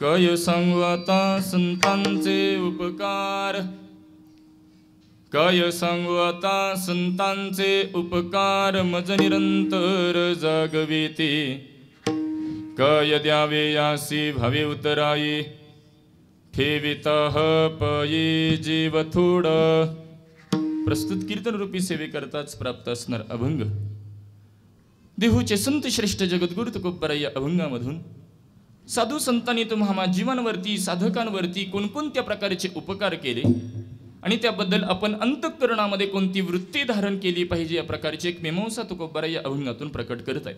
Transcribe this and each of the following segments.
काय सांगू आता संतांचे उपकार, काय सांगू आता संतांचे उपकार, मज निरंतर जागविती. काय द्यावे यासी भावे उतराई, ठेवितः पयी जीव थोड. प्रस्तुत कीर्तन रूपी सेवेकरताच प्राप्त असणार अभंग देहूचे संत श्रेष्ठ जगद्गुरु तुकोबराय या अभंगामधून साधू संतांनी तुम्हा जीवांवरती साधकांवरती कोणकोणत्या प्रकारचे उपकार केले आणि त्याबद्दल आपण अंतःकरणामध्ये कोणती वृत्ती धारण केली पाहिजे या प्रकारची एक मीमांसा तुकोबराय या अभंगातून प्रकट करत आहे.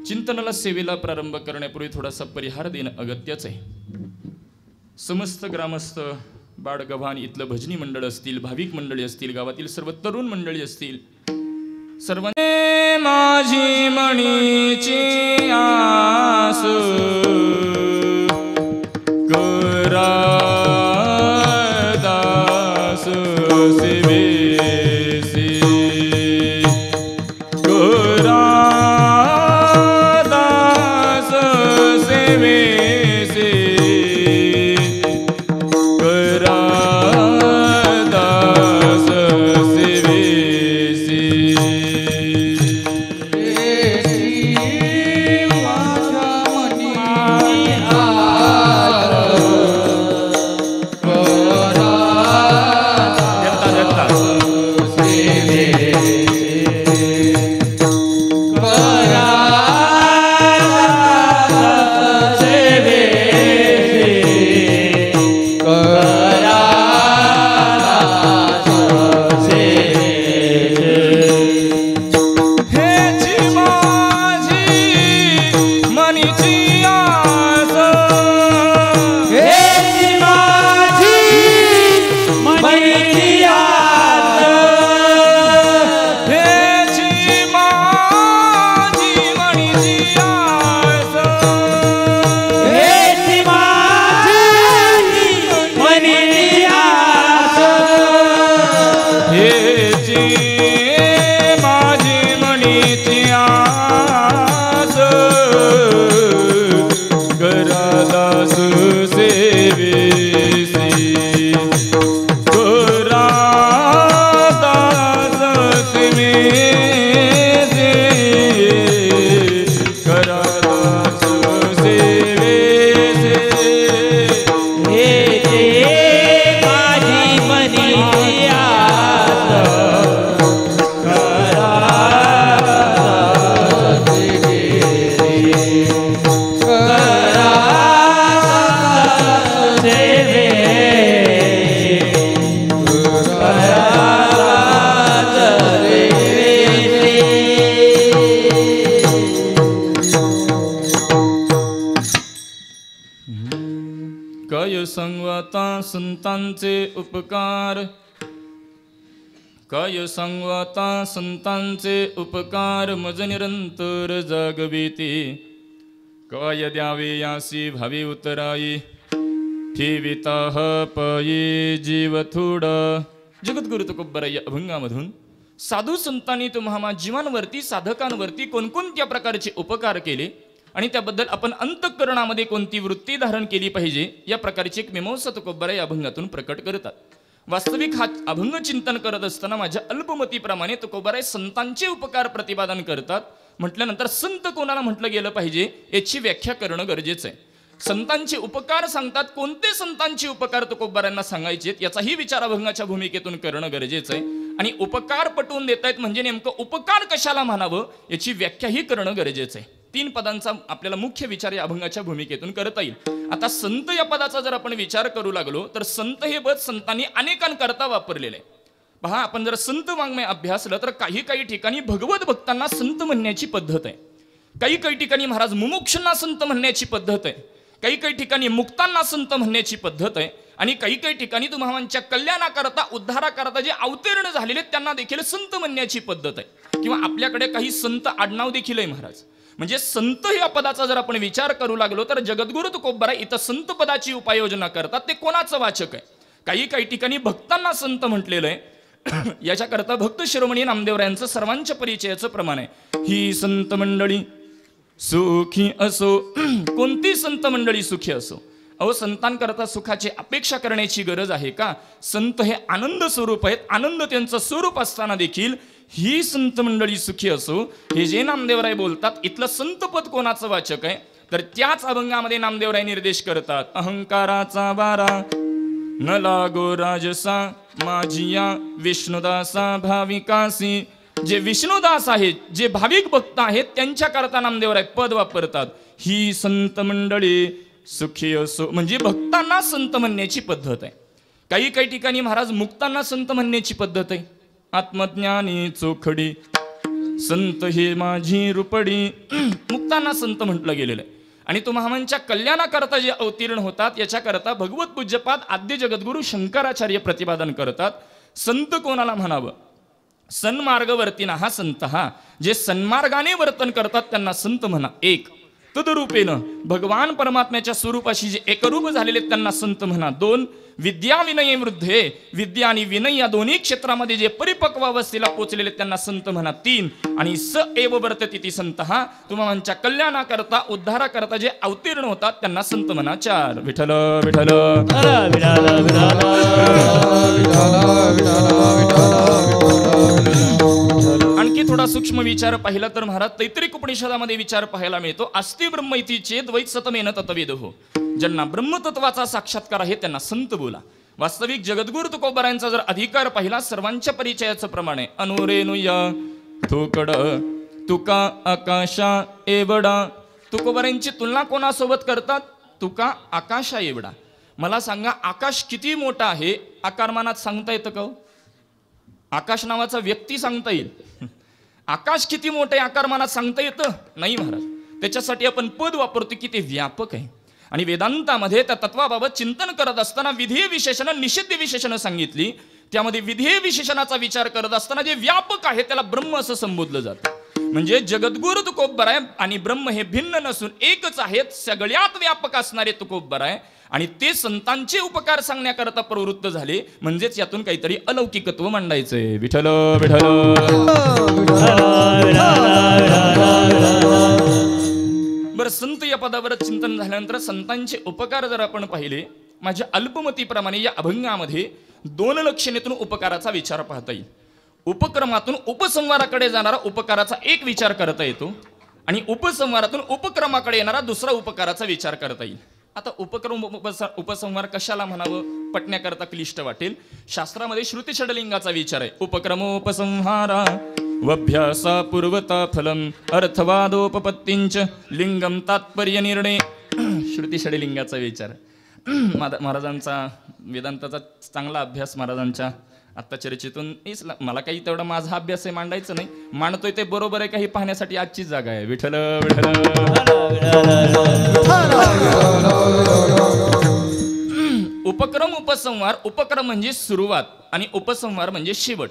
चिंतनाला सेवेला प्रारंभ करण्यापूर्वी थोडासा परिहार देणं अगत्याच आहे. समस्त ग्रामस्थ बाळगव्हाण इथलं भजनी मंडळ असतील, भाविक मंडळी असतील, गावातील सर्व तरुण मंडळी असतील, सर्वांनी माझी मणीची आस करा दास सेवेसी, करा दास सेवेसी, करा दास सेवेसी. काय सांगू आता संतांचे उपकार, काय सांगू आता संतांचे उपकार, मज निरंतर जागविती. काय द्यावे यासी भावी उतराई, ठेवितः पयी जीव थोड. जगद्गुरु तुकोबराय या अभंगामधून साधू संतांनी तुम्हा जीवांवरती साधकांवरती कोणकोणत्या प्रकारचे उपकार केले आणि त्याबद्दल आपण अंतःकरणामध्ये कोणती वृत्ती धारण केली पाहिजे या प्रकारची एक मीमांसा तुकोबराय या अभंगातून प्रकट करतात. वास्तविक हा अभंग चिंतन करत असताना माझ्या अल्पमतीप्रमाणे तुकोबराय संतांचे उपकार प्रतिपादन करतात. म्हटल्यानंतर संत कोणाला म्हटलं गेलं पाहिजे याची व्याख्या करणं गरजेचं आहे. संतांचे उपकार सांगतात, कोणते संतांचे उपकार तुकोबरायांना सांगायचे याचाही विचार अभंगाच्या भूमिकेतून करणं गरजेचं आहे. आणि उपकार पटवून देत आहेत म्हणजे नेमकं उपकार कशाला म्हणावं याची व्याख्याही करणं गरजेचं आहे. 3 पदांचा आपल्याला मुख्य विचार या अभंगाच्या भूमिकेतून करता येईल. आता संत या पदाचा जर आपण विचार करू लागलो तर संत हे पद संतांनी अनेकांकरता वापरलेलं आहे. पहा, आपण जर संत वाङ्मय अभ्यासलं तर काही काही ठिकाणी भगवत भक्तांना संत म्हणण्याची पद्धत आहे, काही काही ठिकाणी महाराज मुमुक्षांना संत म्हणण्याची पद्धत आहे, काही काही ठिकाणी मुक्तांना संत म्हणण्याची पद्धत आहे आणि काही काही ठिकाणी तुम्हांच्या कल्याणाकरता उद्धाराकरता जे अवतीर्ण झालेले त्यांना देखील संत म्हणण्याची पद्धत आहे. किंवा आपल्याकडे काही संत आडनाव देखील आहे महाराज. म्हणजे संत या पदाचा जर आपण विचार करू लागलो तर जगद्गुरु तुकोबराय इथं संत पदाची उपाययोजना करतात. ते कोणाचं वाचक आहे? काही काही ठिकाणी भक्तांना संत म्हटलेलं आहे. याच्याकरता भक्त शिरोमणी नामदेवरायांचं सर्वांच्या परिचयाचं प्रमाण आहे. ही संत मंडळी सुखी असो. कोणती संत मंडळी सुखी असो. अहो, संतांकरता सुखाची अपेक्षा करण्याची गरज आहे का? संत हे आनंद स्वरूप आहेत. आनंद त्यांचं स्वरूप असताना देखील ही संत मंडळी सुखी असो. हे जे नामदेवराय बोलतात, इथलं संतपद कोणाचं वाचक आहे? तर त्याच अभंगामध्ये नामदेवराय निर्देश करतात. अहंकाराचा वारा न लागो राजसा, माझिया विष्णुदासा भाविकासी. जे विष्णुदास आहेत, जे भाविक भक्त आहेत, त्यांच्याकरता नामदेवराय पद वापरतात. ही संत मंडळी सुखी असो. म्हणजे भक्तांना संत म्हणण्याची पद्धत आहे. काही काही ठिकाणी महाराज मुक्तांना संत म्हणण्याची पद्धत आहे. आत्मज्ञानी चोखडी संत हे माझी रुपडी. मुक्तांना संत म्हटलं गेलेलं आहे. आणि तुम्हामांच्या कल्याणाकरता जे अवतीर्ण होतात, याच्याकरता भगवत पूज्यपाद आद्य जगद्गुरु शंकराचार्य प्रतिपादन करतात. संत कोणाला म्हणावं? सन्मार्गवर्तीना हा संत. हा जे सन्मार्गाने वर्तन करतात त्यांना संत म्हणा. एक, तदरूपेनं भगवान परमात्म्याच्या स्वरूपाशी जे एकरूप झालेले त्यांना संत म्हणा. दोन, विद्या विनय वृद्धे, विद्या आणि विनय या दोन्ही क्षेत्रामध्ये जे परिपक्व अवस्थेला पोचलेले त्यांना संत म्हणा. तीन, आणि स एव वर्तते ती संत. हा तुम्हांच्या कल्याणाकरता उद्धाराकरता जे अवतीर्ण होतात त्यांना संत म्हणा. चार, विठ्ठल विठ्ठल आणखी थोडा सूक्ष्म विचार पाहिला तर महाराज तैत्तिरीय उपनिषदामध्ये विचार पाहायला मिळतो. अस्ति ब्रह्म इति चेद वै सतमेन तत्वेदो. ज्यांना ब्रह्मतत्वाचा साक्षात्कार आहे त्यांना संत बोला. वास्तविक जगद्गुरु तुकोबारायांचा जर अधिकार पाहिला, सर्वांच्या परिचयाचं प्रमाणे अनुरेनुया थोकड तुका आकाशा एवढा. तुकोबारायांची तुलना कोणासोबत करतात? तुका आकाशा एवढा. मला सांगा, आकाश किती मोठा आहे आकारमानात सांगता येतं का? आकाश नावाचा व्यक्ती सांगता येईल? आकाश किती मोठं आहे आकारमानात सांगता येतं? नाही महाराज. त्याच्यासाठी आपण पद वापरतो की ते व्यापक आहे. आणि वेदांतामध्ये त्या तत्वाबाबत चिंतन करत असताना विधेय विशेषण निषिद्ध विशेषण सांगितली. त्यामध्ये विधेय विशेषणाचा विचार करत असताना जे व्यापक आहे त्याला ब्रह्म असं संबोधलं जातं. म्हणजे जगद्गुरु तुकोबराय आणि ब्रह्म हे भिन्न नसून एकच आहेत. सगळ्यात व्यापक असणारे तुकोबराय आणि ते संतांचे उपकार सांगण्याकरता प्रवृत्त झाले. म्हणजेच यातून काहीतरी अलौकिकत्व मांडायचंय. विठ्ठल विठ्ठल. बरं, संत या पदावर चिंतन झाल्यानंतर संतांचे उपकार जर आपण पाहिले, माझ्या अल्पमतीप्रमाणे या अभंगामध्ये दोन लक्षणेतून उपकाराचा विचार पाहता येईल. उपक्रमातून उपसंहाराकडे जाणारा उपकाराचा एक विचार करता येतो आणि उपसंहारातून उपक्रमाकडे येणारा दुसरा उपकाराचा विचार करता येईल. आता उपक्रम उपसंहार कशाला म्हणावं पटण्याकरता क्लिष्ट वाटेल. शास्त्रामध्ये श्रुती षडलिंगाचा विचार आहे. उपक्रमोपसंहारा वभ्यासा पूर्वता फलम अर्थवादोपपत्तींच लिंगम तात्पर्य निर्णय. श्रुती षडलिंगाचा विचार. महाराजांचा वेदांताचा चांगला अभ्यास महाराजांच्या आत्ता चर्चेतून. मला काही तेवढा माझा अभ्यास आहे मांडायचं नाही. मांडतोय ते बरोबर आहे काही पाहण्यासाठी आजची जागा आहे. विठ्ठल विठ्ठल. उपक्रम उपसंहार. उपक्रम म्हणजे सुरुवात आणि उपसंहार म्हणजे शेवट.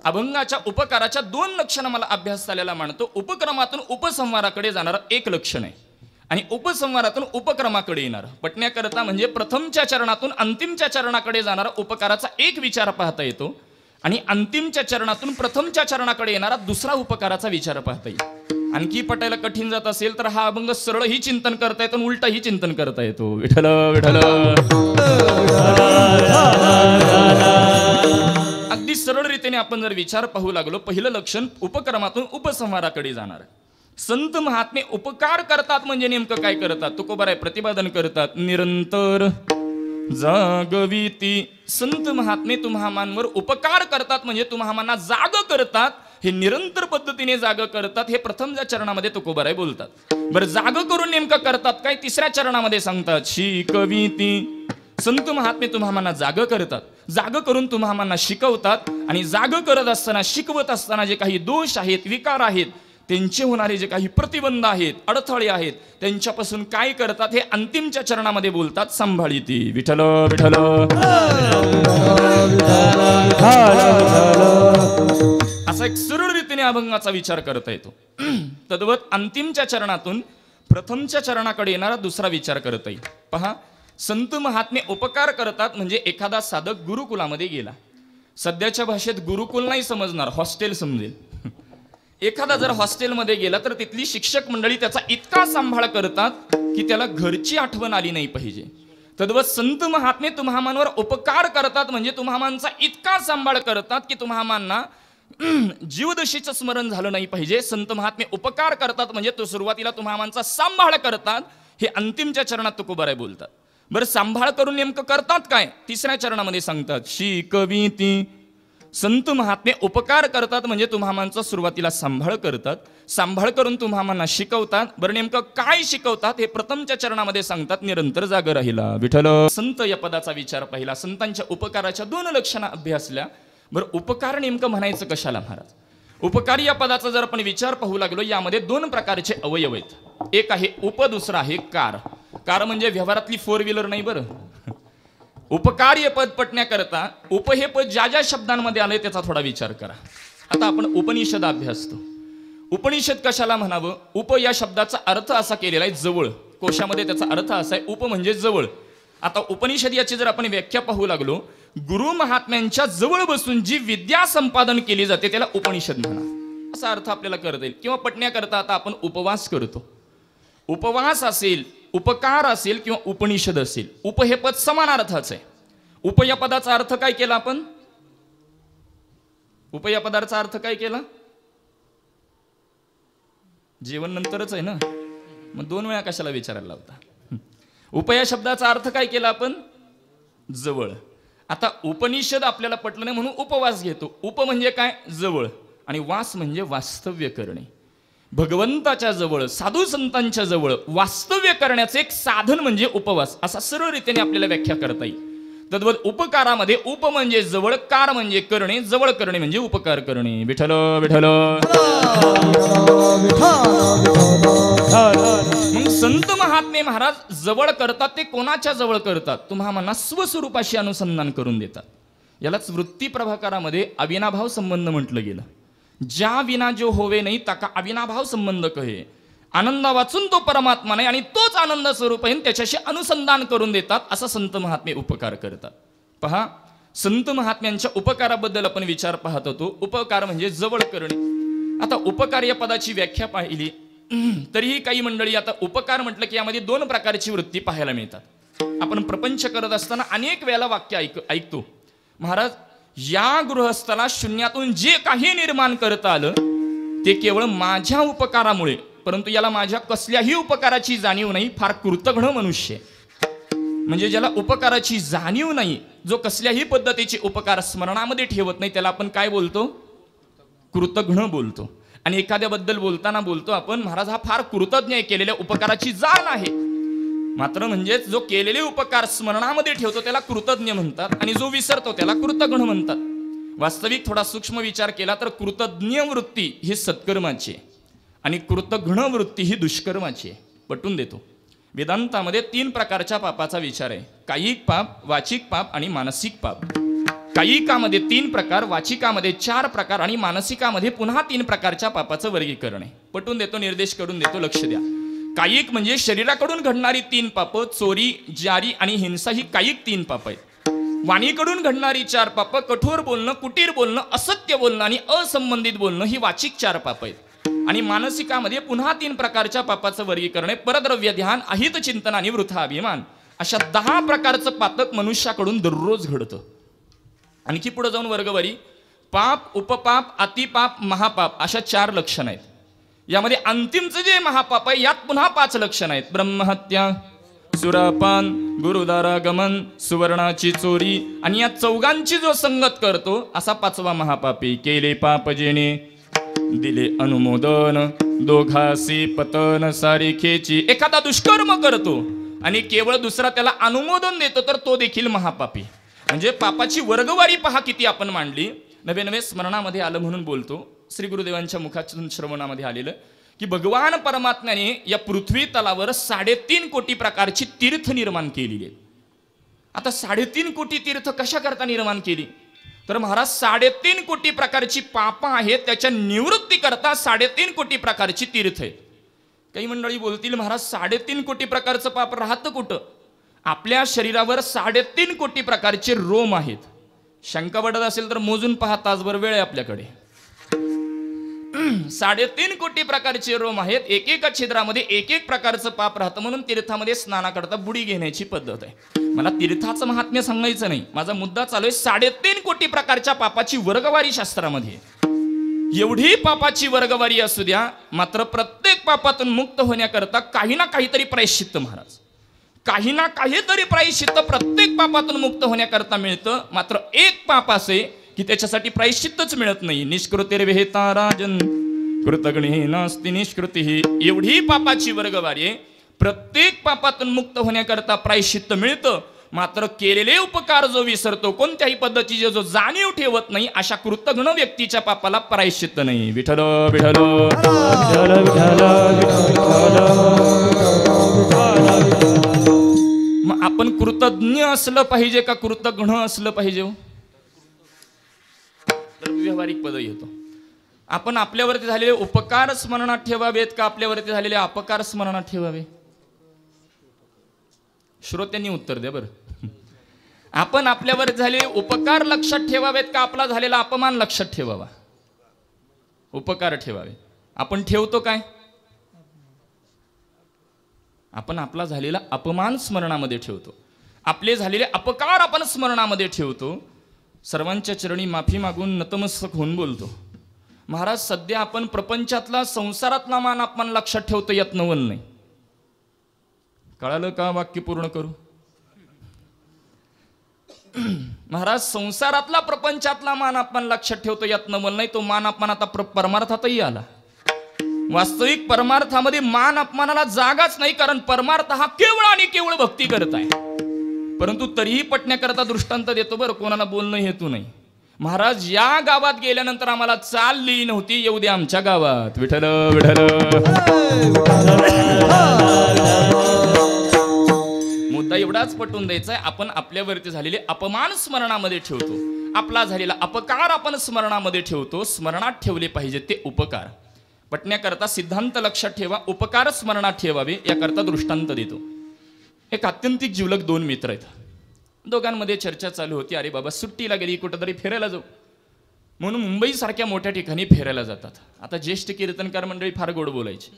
अभंगाच्या उपकाराच्या दोन लक्षणं मला अभ्यास झालेला मानतो. उपक्रमातून उपसंहाराकडे जाणारं एक लक्षण आहे आणि उपसंहारातून उपक्रमाकडे येणार पटण्याकरता म्हणजे प्रथमच्या चरणातून अंतिमच्या चरणाकडे जाणारा उपकाराचा एक विचार पाहता येतो आणि अंतिमच्या चरणातून प्रथमच्या चरणाकडे येणारा दुसरा उपकाराचा विचार पाहता येईल. आणखी पटायला कठीण जात असेल तर हा अभंग सरळही चिंतन करता येतो आणि उलटाही चिंतन करता येतो. विठ्ठल विठ्ठल. अगदी सरळ रीतीने आपण जर विचार पाहू लागलो, पहिलं लक्षण उपक्रमातून उपसंहाराकडे जाणार. संत महात्मे उपकार करतात म्हणजे नेमकं काय करतात? तुकोबाराय प्रतिपादन करतात. निरंतर जागविती. संत महात्मे तुम्हामांवर उपकार करतात म्हणजे तुम्हामांना जाग करतात. हे निरंतर पद्धतीने जाग करतात हे प्रथमच्या चरणामध्ये तुकोबाराय बोलतात. बरं, जाग करून नेमकं करतात काय? तिसऱ्या चरणामध्ये सांगतात. शिकविती. संत महात्मे तुम्हामांना जाग करतात. जाग करून तुम्हामांना शिकवतात आणि जाग करत असताना शिकवत असताना जे काही दोष आहेत, विकार आहेत, त्यांचे होणारे जे काही प्रतिबंध आहेत, अडथळे आहेत, त्यांच्यापासून काय करतात हे अंतिमच्या चरणामध्ये बोलतात. सांभाळीती. विठ्ठल विठ्ठल. असा एक सरळ रीतीने अभंगाचा विचार करता येतो. तद्वत अंतिमच्या चरणातून प्रथमच्या चरणाकडे येणारा दुसरा विचार करता येईल. पहा, संत महात्मे उपकार करतात म्हणजे एखादा साधक गुरुकुलामध्ये गेला. सध्याच्या भाषेत गुरुकुल नाही समजणार, हॉस्टेल समजेल. एखादा जर हॉस्टेलमध्ये गेला तर तिथली शिक्षक मंडळी त्याचा इतका सांभाळ करतात की त्याला घरची आठवण आली नाही पाहिजे. तद्वत संत महात्मे तुम्हामांवर उपकार करतात, म्हणजे तुम्हामांचा इतका सांभाळ करतात की तुम्हामांना जीवदशेचं स्मरण झालं नाही पाहिजे. संत महात्मे उपकार करतात म्हणजे तो सुरुवातीला तुम्हामांचा सांभाळ करतात, हे अंतिमच्या चरणात तुकोबाराय बोलतात. बरं, सांभाळ करून नेमकं करतात काय? तिसऱ्या चरणामध्ये सांगतात, शिकविती. संत महात्मे उपकार करतात म्हणजे तुम्हामांचा सुरुवातीला सांभाळ करतात, सांभाळ करून तुम्हामांना शिकवतात. बरं, नेमकं काय शिकवतात हे प्रथमच्या चरणामध्ये सांगतात, निरंतर जाग राहिला विठ्ठल. संत या पदाचा विचार पाहिला, संतांच्या उपकाराच्या 2 लक्षणा अभ्यासल्या. बरं, उपकार नेमकं म्हणायचं कशाला महाराज? उपकार या पदाचा जर आपण विचार पाहू लागलो, यामध्ये 2 प्रकारचे अवयव आहेत. एक आहे उप, दुसरा आहे कार. कार म्हणजे व्यवहारातली 4 व्हीलर नाही. बरं, उपकार्य पद पटण्याकरता उप हे पद ज्या ज्या शब्दांमध्ये आलंय त्याचा थोडा विचार करा. आता आपण उपनिषद अभ्यासतो. उपनिषद कशाला म्हणावं? उप या शब्दाचा अर्थ असा केलेला आहे जवळ. कोशामध्ये त्याचा अर्थ असा आहे, उप म्हणजे जवळ. आता उपनिषद याची जर आपण व्याख्या पाहू लागलो, गुरु महात्म्यांच्या जवळ बसून जी विद्या संपादन केली जाते त्याला उपनिषद म्हणा, असा अर्थ आपल्याला करता येईल. किंवा पटण्याकरता आता आपण उपवास करतो. उपवास असेल, उपकार असेल किंवा उपनिषद असेल, उप हे पद समान अर्थाचं आहे. उप या पदाचा अर्थ काय केला आपण? उप या पदाचा अर्थ काय केला? जेवण नंतरच आहे ना, मग 2 वेळा कशाला विचारायला लावता? उप या शब्दाचा अर्थ काय केला आपण? जवळ. आता उपनिषद आपल्याला पटलं नाही म्हणून उपवास घेतो. उप म्हणजे काय? जवळ. आणि वास म्हणजे वास्तव्य करणे. भगवंताच्या जवळ, साधू संतांच्या जवळ वास्तव्य करण्याचे एक साधन म्हणजे उपवास, असा सरळ रीतीने आपल्याला व्याख्या करता येईल. तद्वत उपकारामध्ये उप म्हणजे जवळ, कार म्हणजे करणे, जवळ करणे म्हणजे उपकार करणे. विठ्ठल विठ्ठल. मग संत महात्मे महाराज जवळ करतात ते कोणाच्या जवळ करतात? तुम्हाला स्वस्वरूपाशी अनुसंधान करून देतात. यालाच वृत्ती प्रभाकारामध्ये अविनाभाव संबंध म्हटलं गेलं. ज्या विना जो होवे नाही ताका अविनाभाव संबंध कहे. आनंद वाचून तो परमात्मा नाही आणि तोच आनंद स्वरूप आहे, त्याच्याशी अनुसंधान करून देतात. असा संत महात्मे उपकार करतात. पहा, संत महात्म्यांच्या उपकाराबद्दल आपण विचार पाहत होतो. उपकार म्हणजे जवळ करणे. आता उपकार या पदाची व्याख्या पाहिली तरीही काही मंडळी आता उपकार म्हटलं की यामध्ये 2 प्रकारची वृत्ती पाहायला मिळतात. आपण प्रपंच करत असताना अनेक वेळेला वाक्य ऐकतो, महाराज या गृहस्थाला शून्यातून जे काही निर्माण करता आलं ते केवळ माझ्या उपकारामुळे, परंतु याला माझ्या कसल्याही उपकाराची जाणीव नाही, फार कृतघ्न मनुष्य. म्हणजे ज्याला उपकाराची जाणीव नाही, जो कसल्याही पद्धतीचे उपकार स्मरणामध्ये ठेवत नाही, त्याला आपण काय बोलतो? कृतघ्न बोलतो. आणि एखाद्याबद्दल बोलताना बोलतो आपण, महाराज हा फार कृतज्ञ आहे, केलेल्या उपकाराची जाण आहे. मात्र म्हणजेच जो केलेले उपकार स्मरणामध्ये ठेवतो त्याला कृतज्ञ म्हणतात, आणि जो विसरतो त्याला कृतघ्न म्हणतात. वास्तविक थोडा सूक्ष्म विचार केला तर कृतज्ञ वृत्ती ही सत्कर्माची आहे आणि कृतघ्न वृत्ती ही दुष्कर्माची आहे. पटवून देतो. वेदांतामध्ये 3 प्रकारच्या पापाचा विचार आहे: कायिक पाप, वाचिक पाप आणि मानसिक पाप. कायिकामध्ये 3 प्रकार, वाचिकामध्ये 4 प्रकार आणि मानसिकामध्ये पुन्हा 3 प्रकारच्या पापाचं वर्गीकरण आहे. पटवून देतो, निर्देश करून देतो, लक्ष द्या. कायिक म्हणजे शरीराकडून घडणारी 3 पापं, चोरी, जारी आणि हिंसा ही कायिक 3 पाप आहेत. वाणीकडून घडणारी 4 पापं, कठोर बोलणं, कुटीर बोलणं, असत्य बोलणं आणि असंबंधित बोलणं ही वाचिक 4 पाप आहेत. आणि मानसिकामध्ये पुन्हा 3 प्रकारच्या पापाचं वर्गीकरण आहे: परद्रव्य ध्यान, अहित चिंतन आणि वृथा अभिमान. अशा 10 प्रकारचं पातक मनुष्याकडून दररोज घडतं. आणखी पुढे जाऊन वर्गवारी पाप, उपपाप, अतिपाप, महापाप अशा 4 लक्षणं आहेत. यामध्ये अंतिमचं जे महापाप आहे यात पुन्हा 5 लक्षणं आहेत: ब्रह्महत्या, सुरापान, गुरुदारागमन, सुवर्णाची चोरी. आणि या 4घांची जो संगत करतो असा 5वा महापापी. केले पाप जेणे दिले अनुमोदन, दोघासी पतन सारिखेची. एखादा दुष्कर्म करतो आणि केवळ दुसरा त्याला अनुमोदन देतो तर तो देखील महापापी. म्हणजे पापाची वर्गवारी पहा किती आपण मांडली. नवे नवे स्मरणामध्ये आलं म्हणून बोलतो. श्री गुरुदेवांच्या मुखातून श्रवणामध्ये आलेलं की भगवान परमात्म्याने या पृथ्वी तलावर 3.5 कोटी प्रकारची तीर्थ निर्माण केलेली आहेत. आता 3.5 कोटी तीर्थ कशा करता निर्माण केली? तर महाराज 3.5 कोटी प्रकारची पाप आहेत, त्याच्या निवृत्ती करता 3.5 कोटी प्रकारची तीर्थ आहेत. काही मंडळी बोलतील, महाराज 3.5 कोटी प्रकारचं पाप राहतं कुठं? आपल्या शरीरावर 3.5 कोटी प्रकारचे रोम आहेत. शंका वाटत असेल तर मोजून पहा, तासभर वेळ आहे आपल्याकडे. 3.5 कोटी प्रकारचे रोम आहेत, एकेका छिद्रामध्ये एक एक प्रकारचं पाप राहतं, म्हणून तीर्थामध्ये स्नानाकरता बुडी घेण्याची पद्धत आहे. मला तीर्थाचं महात्म्य सांगायचं नाही, माझा मुद्दा चालू आहे 3.5 कोटी प्रकारच्या पापाची वर्गवारी शास्त्रामध्ये. एवढी पापाची वर्गवारी असू द्या, मात्र प्रत्येक पापातून मुक्त होण्याकरता काही ना काहीतरी प्रायश्चित्त महाराज, काही ना काहीतरी प्रायश्चित्त प्रत्येक पापातून मुक्त होण्याकरता मिळतं. मात्र एक पाप असे की त्याच्यासाठी प्रायश्चित्तच मिळत नाही. निष्कृतिर्विहिता राजन कृतघ्ने नास्ति निष्कृती. एवढी पापाची वर्गवारी आहे, प्रत्येक पापातून मुक्त होण्याकरता प्रायश्चित्त मिळतं, मात्र केलेले उपकार जो विसरतो, कोणत्याही पद्धतीचे जो जाणीव ठेवत नाही, अशा कृतघ्न व्यक्तीच्या पापाला प्रायश्चित्त नाही. विठ्ठल विठ्ठल मग आपण कृतज्ञ असलं पाहिजे का कृतघ्न असलं पाहिजे? व्यावहारिक पद येतो. आपण आपल्यावरती झालेले उपकार स्मरणात ठेवावेत का आपल्यावरती झालेले अपकार स्मरणात ठेवावे? श्रोत्यांनी उत्तर द्या बरं. आपण आपल्यावर झालेले उपकार लक्षात ठेवावेत का आपला झालेला अपमान लक्षात ठेवावा? उपकार ठेवावे. आपण ठेवतो काय? आपण आपला झालेला अपमान स्मरणामध्ये ठेवतो, आपले झालेले अपकार आपण स्मरणामध्ये ठेवतो. सर्वांच्या चरणी माफी मागून नतमस्तक होऊन बोलतो, महाराज सध्या आपण प्रपंचातला संसारातला मान अपमान लक्षात ठेवतो, यात नवल नाही. कळालं का? वाक्य पूर्ण करू. महाराज संसारातला प्रपंचातला मान अपमान लक्षात ठेवतो, यात नवल नाही. तो मान अपमान आता परमार्थातही आला. वास्तविक परमार्थामध्ये मान अपमानाला जागाच नाही, कारण परमार्थ हा केवळ आणि केवळ भक्ती करत आहे. परंतु तरीही पटण्याकरता दृष्टांत देतो बरं, कोणाला बोलणं हेतू नाही. महाराज या गावात गेल्यानंतर आम्हाला चालली नव्हती, येऊ दे आमच्या गावात. विठ्ठल विठ्ठल. मुद्दा एवढाच पटवून द्यायचा आहे, आपण आपल्यावरती झालेले अपमान स्मरणामध्ये ठेवतो, आपला झालेला अपकार आपण स्मरणामध्ये ठेवतो. स्मरणात ठेवले पाहिजे ते उपकार. पटण्याकरता सिद्धांत लक्षात ठेवा, उपकार स्मरणात ठेवावे, याकरता दृष्टांत देतो. एक आत्यंतिक जिवलग 2 मित्र आहेत. दोघांमध्ये चर्चा चालू होती, अरे बाबा सुट्टीला गेली कुठंतरी फिरायला जाऊ, म्हणून मुंबईसारख्या मोठ्या ठिकाणी फिरायला जातात. आता ज्येष्ठ कीर्तनकार मंडळी फार गोड बोलायची,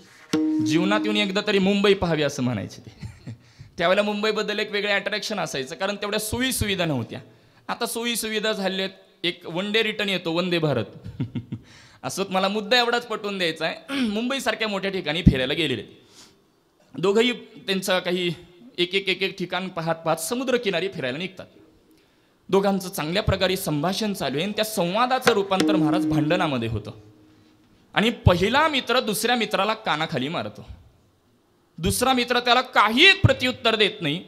जीवनात येऊन एकदा तरी मुंबई पाहावी असं म्हणायचे ते. त्यावेळेला मुंबईबद्दल एक वेगळे अट्रॅक्शन असायचं, कारण तेवढ्या सोयी सुविधा नव्हत्या. आता सोयी सुविधा झाल्यात, एक वन डे रिटर्न येतो, वंदे भारत. असं मला मुद्दा एवढाच पटवून द्यायचा आहे. मुंबईसारख्या मोठ्या ठिकाणी फिरायला गेलेले दोघंही त्यांचा काही एक एक ठिकाण पाहत पाहत समुद्रकिनारी फिरायला निघतात. दोघांचं चांगल्या प्रकारे संभाषण चालू आहे, आणि त्या संवादाचं रूपांतर महाराज भांडणामध्ये होतं. आणि पहिला मित्र दुसऱ्या मित्राला कानाखाली मारतो. दुसरा मित्र त्याला काही एक प्रत्युत्तर देत नाही.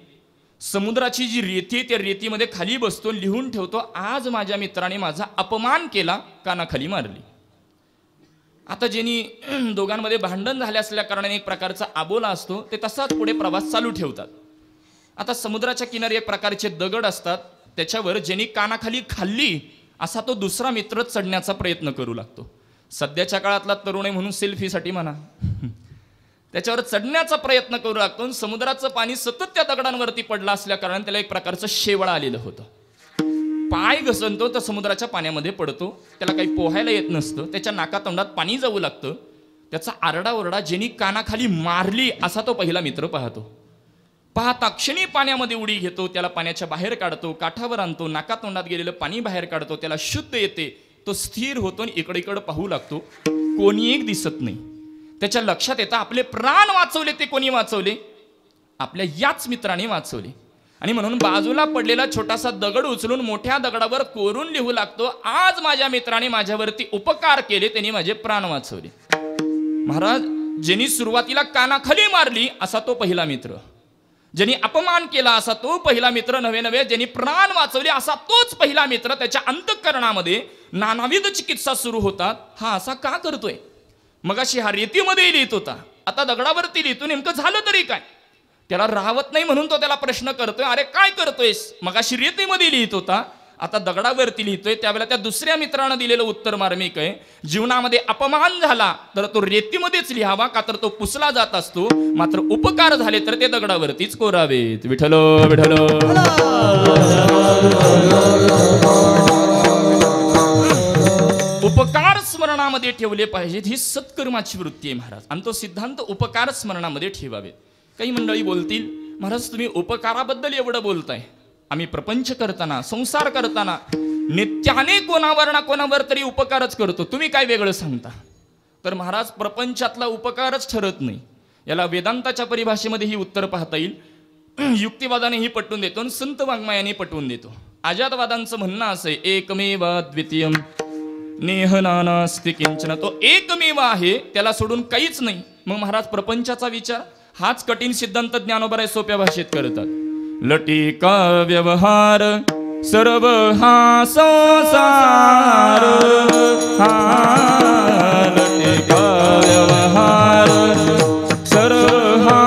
समुद्राची जी रेती त्या रेतीमध्ये खाली बसतो, लिहून ठेवतो, आज माझ्या मित्राने माझा अपमान केला, कानाखाली मारली. आता ज्यांनी दोघांमध्ये भांडण झाले असल्या कारणाने एक प्रकारचा आबोला असतो, ते तसाच पुढे प्रवास चालू ठेवतात. आता समुद्राच्या किनारी एक प्रकारचे दगड असतात, त्याच्यावर ज्यांनी कानाखाली खाल्ली असा तो दुसरा मित्र चढण्याचा प्रयत्न करू लागतो. सध्याच्या काळातला तरुण आहे म्हणून सेल्फीसाठी म्हणा, त्याच्यावर चढण्याचा प्रयत्न करू लागतो. समुद्राचं पाणी सतत त्या दगडांवरती पडलं असल्या कारणाने त्याला एक प्रकारचं शेवाळ आलेलं होतं. पाय घसरतो तर समुद्राच्या पाण्यामध्ये पडतो. त्याला काही पोहायला येत नसतं, त्याच्या नाकातोंडात पाणी जाऊ लागतं. त्याचा आरडाओरडा ज्यांनी कानाखाली मारली असा तो पहिला मित्र पाहतो. पाहता क्षणी पाण्यामध्ये उडी घेतो, त्याला पाण्याच्या बाहेर काढतो, काठावर आणतो, नाकातोंडात गेलेलं पाणी बाहेर काढतो, त्याला शुद्ध येते. तो स्थिर होतो आणि इकडे पाहू लागतो. कोणी एक दिसत नाही. त्याच्या लक्षात येतं आपले प्राण वाचवले ते कोणी वाचवले? आपल्या याच मित्राने वाचवले. आणि म्हणून बाजूला पडलेला छोटासा दगड उचलून मोठ्या दगडावर कोरून लिहू लागतो, आज माझ्या मित्राने माझ्यावरती उपकार केले, त्यांनी माझे प्राण वाचवले. महाराज ज्यांनी सुरुवातीला कानाखाली मारली असा तो पहिला मित्र, ज्यांनी अपमान केला असा तो पहिला मित्र, नवे ज्यांनी प्राण वाचवले असा तोच पहिला मित्र, त्याच्या अंतःकरणामध्ये नानाविध चिकित्सा सुरू होतात. हा असा का करतोय? मगाशी हा रेतीमध्ये लिहित होता, आता दगडावरती लिहितो, नेमकं झालं तरी काय? त्याला राहवत नाही म्हणून तो त्याला प्रश्न करतोय, अरे काय करतोयस? मगाशी रेतीमध्ये लिहित होता, आता दगडावरती लिहितोय. त्यावेळेला त्या दुसऱ्या मित्रानं दिलेलं उत्तर मार्मिक आहे, जीवनामध्ये अपमान झाला तर तो रेतीमध्येच लिहावा, का तर तो पुसला जात असतो, मात्र उपकार झाले तर ते दगडावरतीच कोरावेत. विठ्ठल विठ्ठल. उपकार स्मरण स्मरणामध्ये ठेवले पाहिजेत, ही सत्कर्माची वृत्ती आहे महाराज. आणि तो सिद्धांत उपकार स्मरणामध्ये ठेवावेत. काही मंडळी बोलतील, महाराज तुम्ही उपकाराबद्दल एवढं बोलताय, आम्ही प्रपंच करताना, संसार करताना नित्याने कोणावर ना कोणावर तरी उपकारच करतो, तुम्ही काय वेगळं सांगता? तर महाराज प्रपंचातला उपकारच ठरत नाही. याला वेदांताच्या परिभाषेमध्ये ही उत्तर पाहता येईल. युक्तिवादानेही पटवून देतो आणि संत वाङ्मयाने पटवून देतो. अजातवादांचं म्हणणं असं आहे, एकमेव द्वितीयम नेह नानास्ति किंचन. तो एकमेव आहे, त्याला सोडून काहीच नाही. मग महाराज प्रपंचाचा विचार हाच कठीण सिद्धांत ज्ञानोबराय सोप्या भाषेत करतात. लटिका व्यवहार सर्व हा संसार, लटिका व्यवहार सर्व हा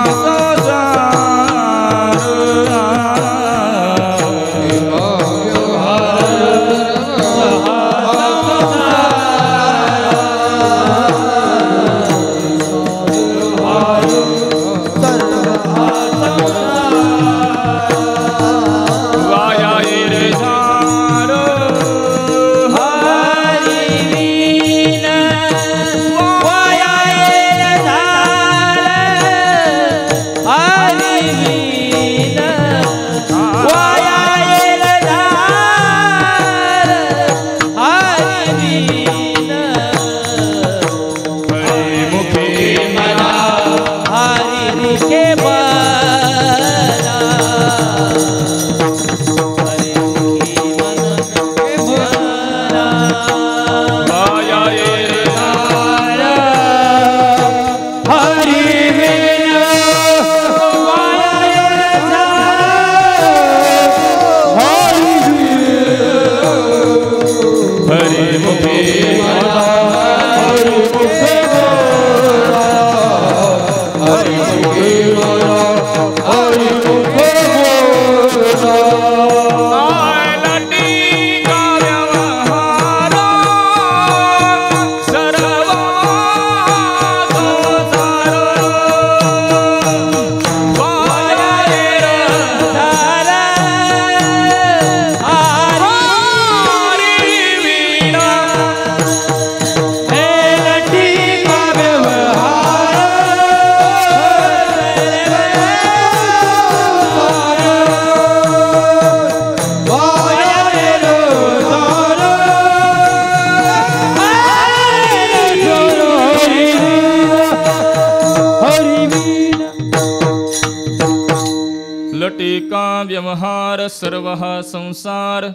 व्यवहार सर्व संसार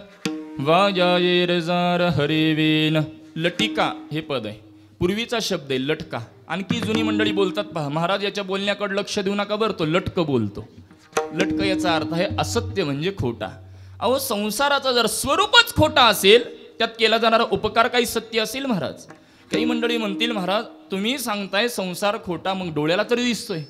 वाजायर हरिवीन. लटिका हे पद आहे, पूर्वीचा शब्द आहे लटका. आणखी जुनी मंडळी बोलतात पहा, महाराज याच्या बोलण्याकडे लक्ष देऊ नका बरं, तो लटक बोलतो. लटक याचा अर्थ आहे असत्य म्हणजे खोटा. अहो संसाराचा जर स्वरूपच खोटा असेल, त्यात केला जाणारा उपकार काही सत्य असेल महाराज? काही मंडळी म्हणतील, महाराज तुम्ही सांगताय संसार खोटा, मग डोळ्याला तरी दिसतोय.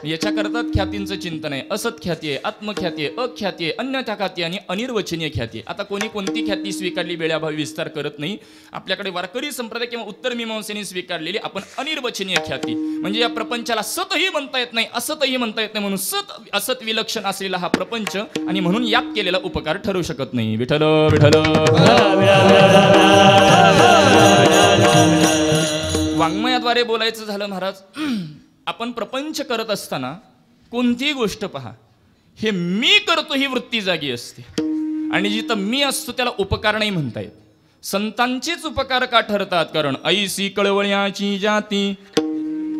याच्याकरता ख्यातींचं चिंतन आहे. असत ख्याती आहे, आत्मख्याती आहे, अख्याती आहे, अन्यथा ख्याती आणि अनिर्वचनीय ख्याती. आता कोणी कोणती ख्याती स्वीकारली वेळाभावी विस्तार करत नाही. आपल्याकडे वारकरी संप्रदाय किंवा उत्तर मीमांसेने स्वीकारलेली आपण अनिर्वचनीय ख्याती, म्हणजे या प्रपंचाला सतही म्हणता येत नाही, असतही म्हणता येत नाही, म्हणून सत असत विलक्षण असलेला हा प्रपंच, आणि म्हणून यात केलेला उपकार ठरू शकत नाही. विठ्ठल विठ्ठल. वाङ्मयाद्वारे बोलायचं झालं महाराज, आपण प्रपंच करत असताना कोणतीही गोष्ट पहा, हे मी करतो ही वृत्ती जागी असते, आणि जिथं मी असतो त्याला उपकार नाही म्हणता येत. संतांचेच उपकार का ठरतात? कारण ऐसी कळवळ्याची जाती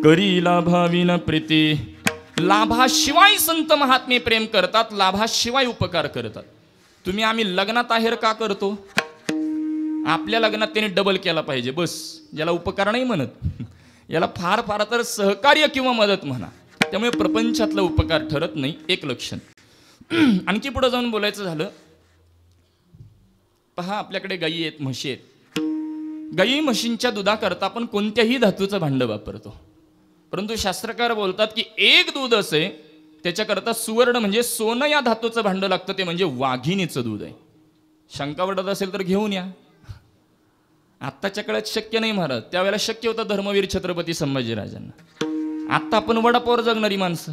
करी लाभाविन प्रीती. लाभाशिवाय संत महात्मे प्रेम करतात, लाभाशिवाय उपकार करतात. तुम्ही आम्ही लग्नात आहेर का करतो? आपल्या लग्नात त्याने डबल केला पाहिजे बस, ज्याला उपकार नाही म्हणत, याला फार फार तर सहकार्य किंवा मदत म्हणा. त्यामुळे प्रपंचातला उपकार ठरत नाही, एक लक्षण. आणखी पुढे जाऊन बोलायचं झालं, पहा आपल्याकडे गायी आहेत, म्हशी आहेत. गायी म्हशींच्या दुधाकरता आपण कोणत्याही धातूचं भांडं वापरतो, परंतु शास्त्रकार बोलतात की एक दूध असे त्याच्याकरता सुवर्ण म्हणजे सोनं या धातूचं भांडं लागतं, ते म्हणजे वाघिणीचं दूध आहे. शंका वाटत असेल तर घेऊन या. आत्ताच्या काळात शक्य नाही महाराज, त्यावेळेला शक्य होतं धर्मवीर छत्रपती संभाजीराजांना. आत्ता आपण वडापावर जगणारी माणसं.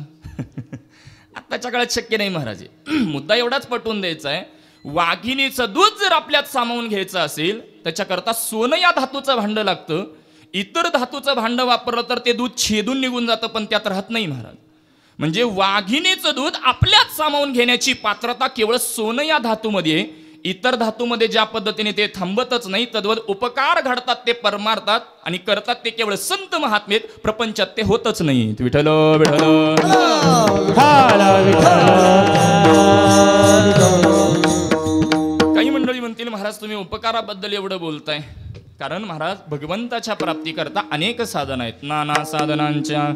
आत्ताच्या काळात शक्य नाही महाराज. मुद्दा एवढाच पटवून द्यायचा आहे, वाघिणीचं दूध जर आपल्यात सामावून घ्यायचं असेल त्याच्याकरता सोनं या धातूचं भांड लागतं. इतर धातूचं भांड वापरलं तर ते दूध छेदून निघून जातं, पण त्यात राहत नाही महाराज. म्हणजे वाघिणीचं दूध आपल्यात सामावून घेण्याची पात्रता केवळ सोनं या धातूमध्ये. इतर धातूमध्ये ज्या पद्धतीने ते थांबतच नाही, तद्वत उपकार घडतात ते परमार्थात आणि करतात ते केवळ संत महात्मेत, प्रपंचात ते होतच नाही. विठ्ठल विठ्ठल. काही मंडळी म्हणतील महाराज तुम्ही उपकाराबद्दल एवढं बोलताय, कारण महाराज भगवंताच्या प्राप्तीकरता अनेक साधन आहेत. नाना साधनांच्या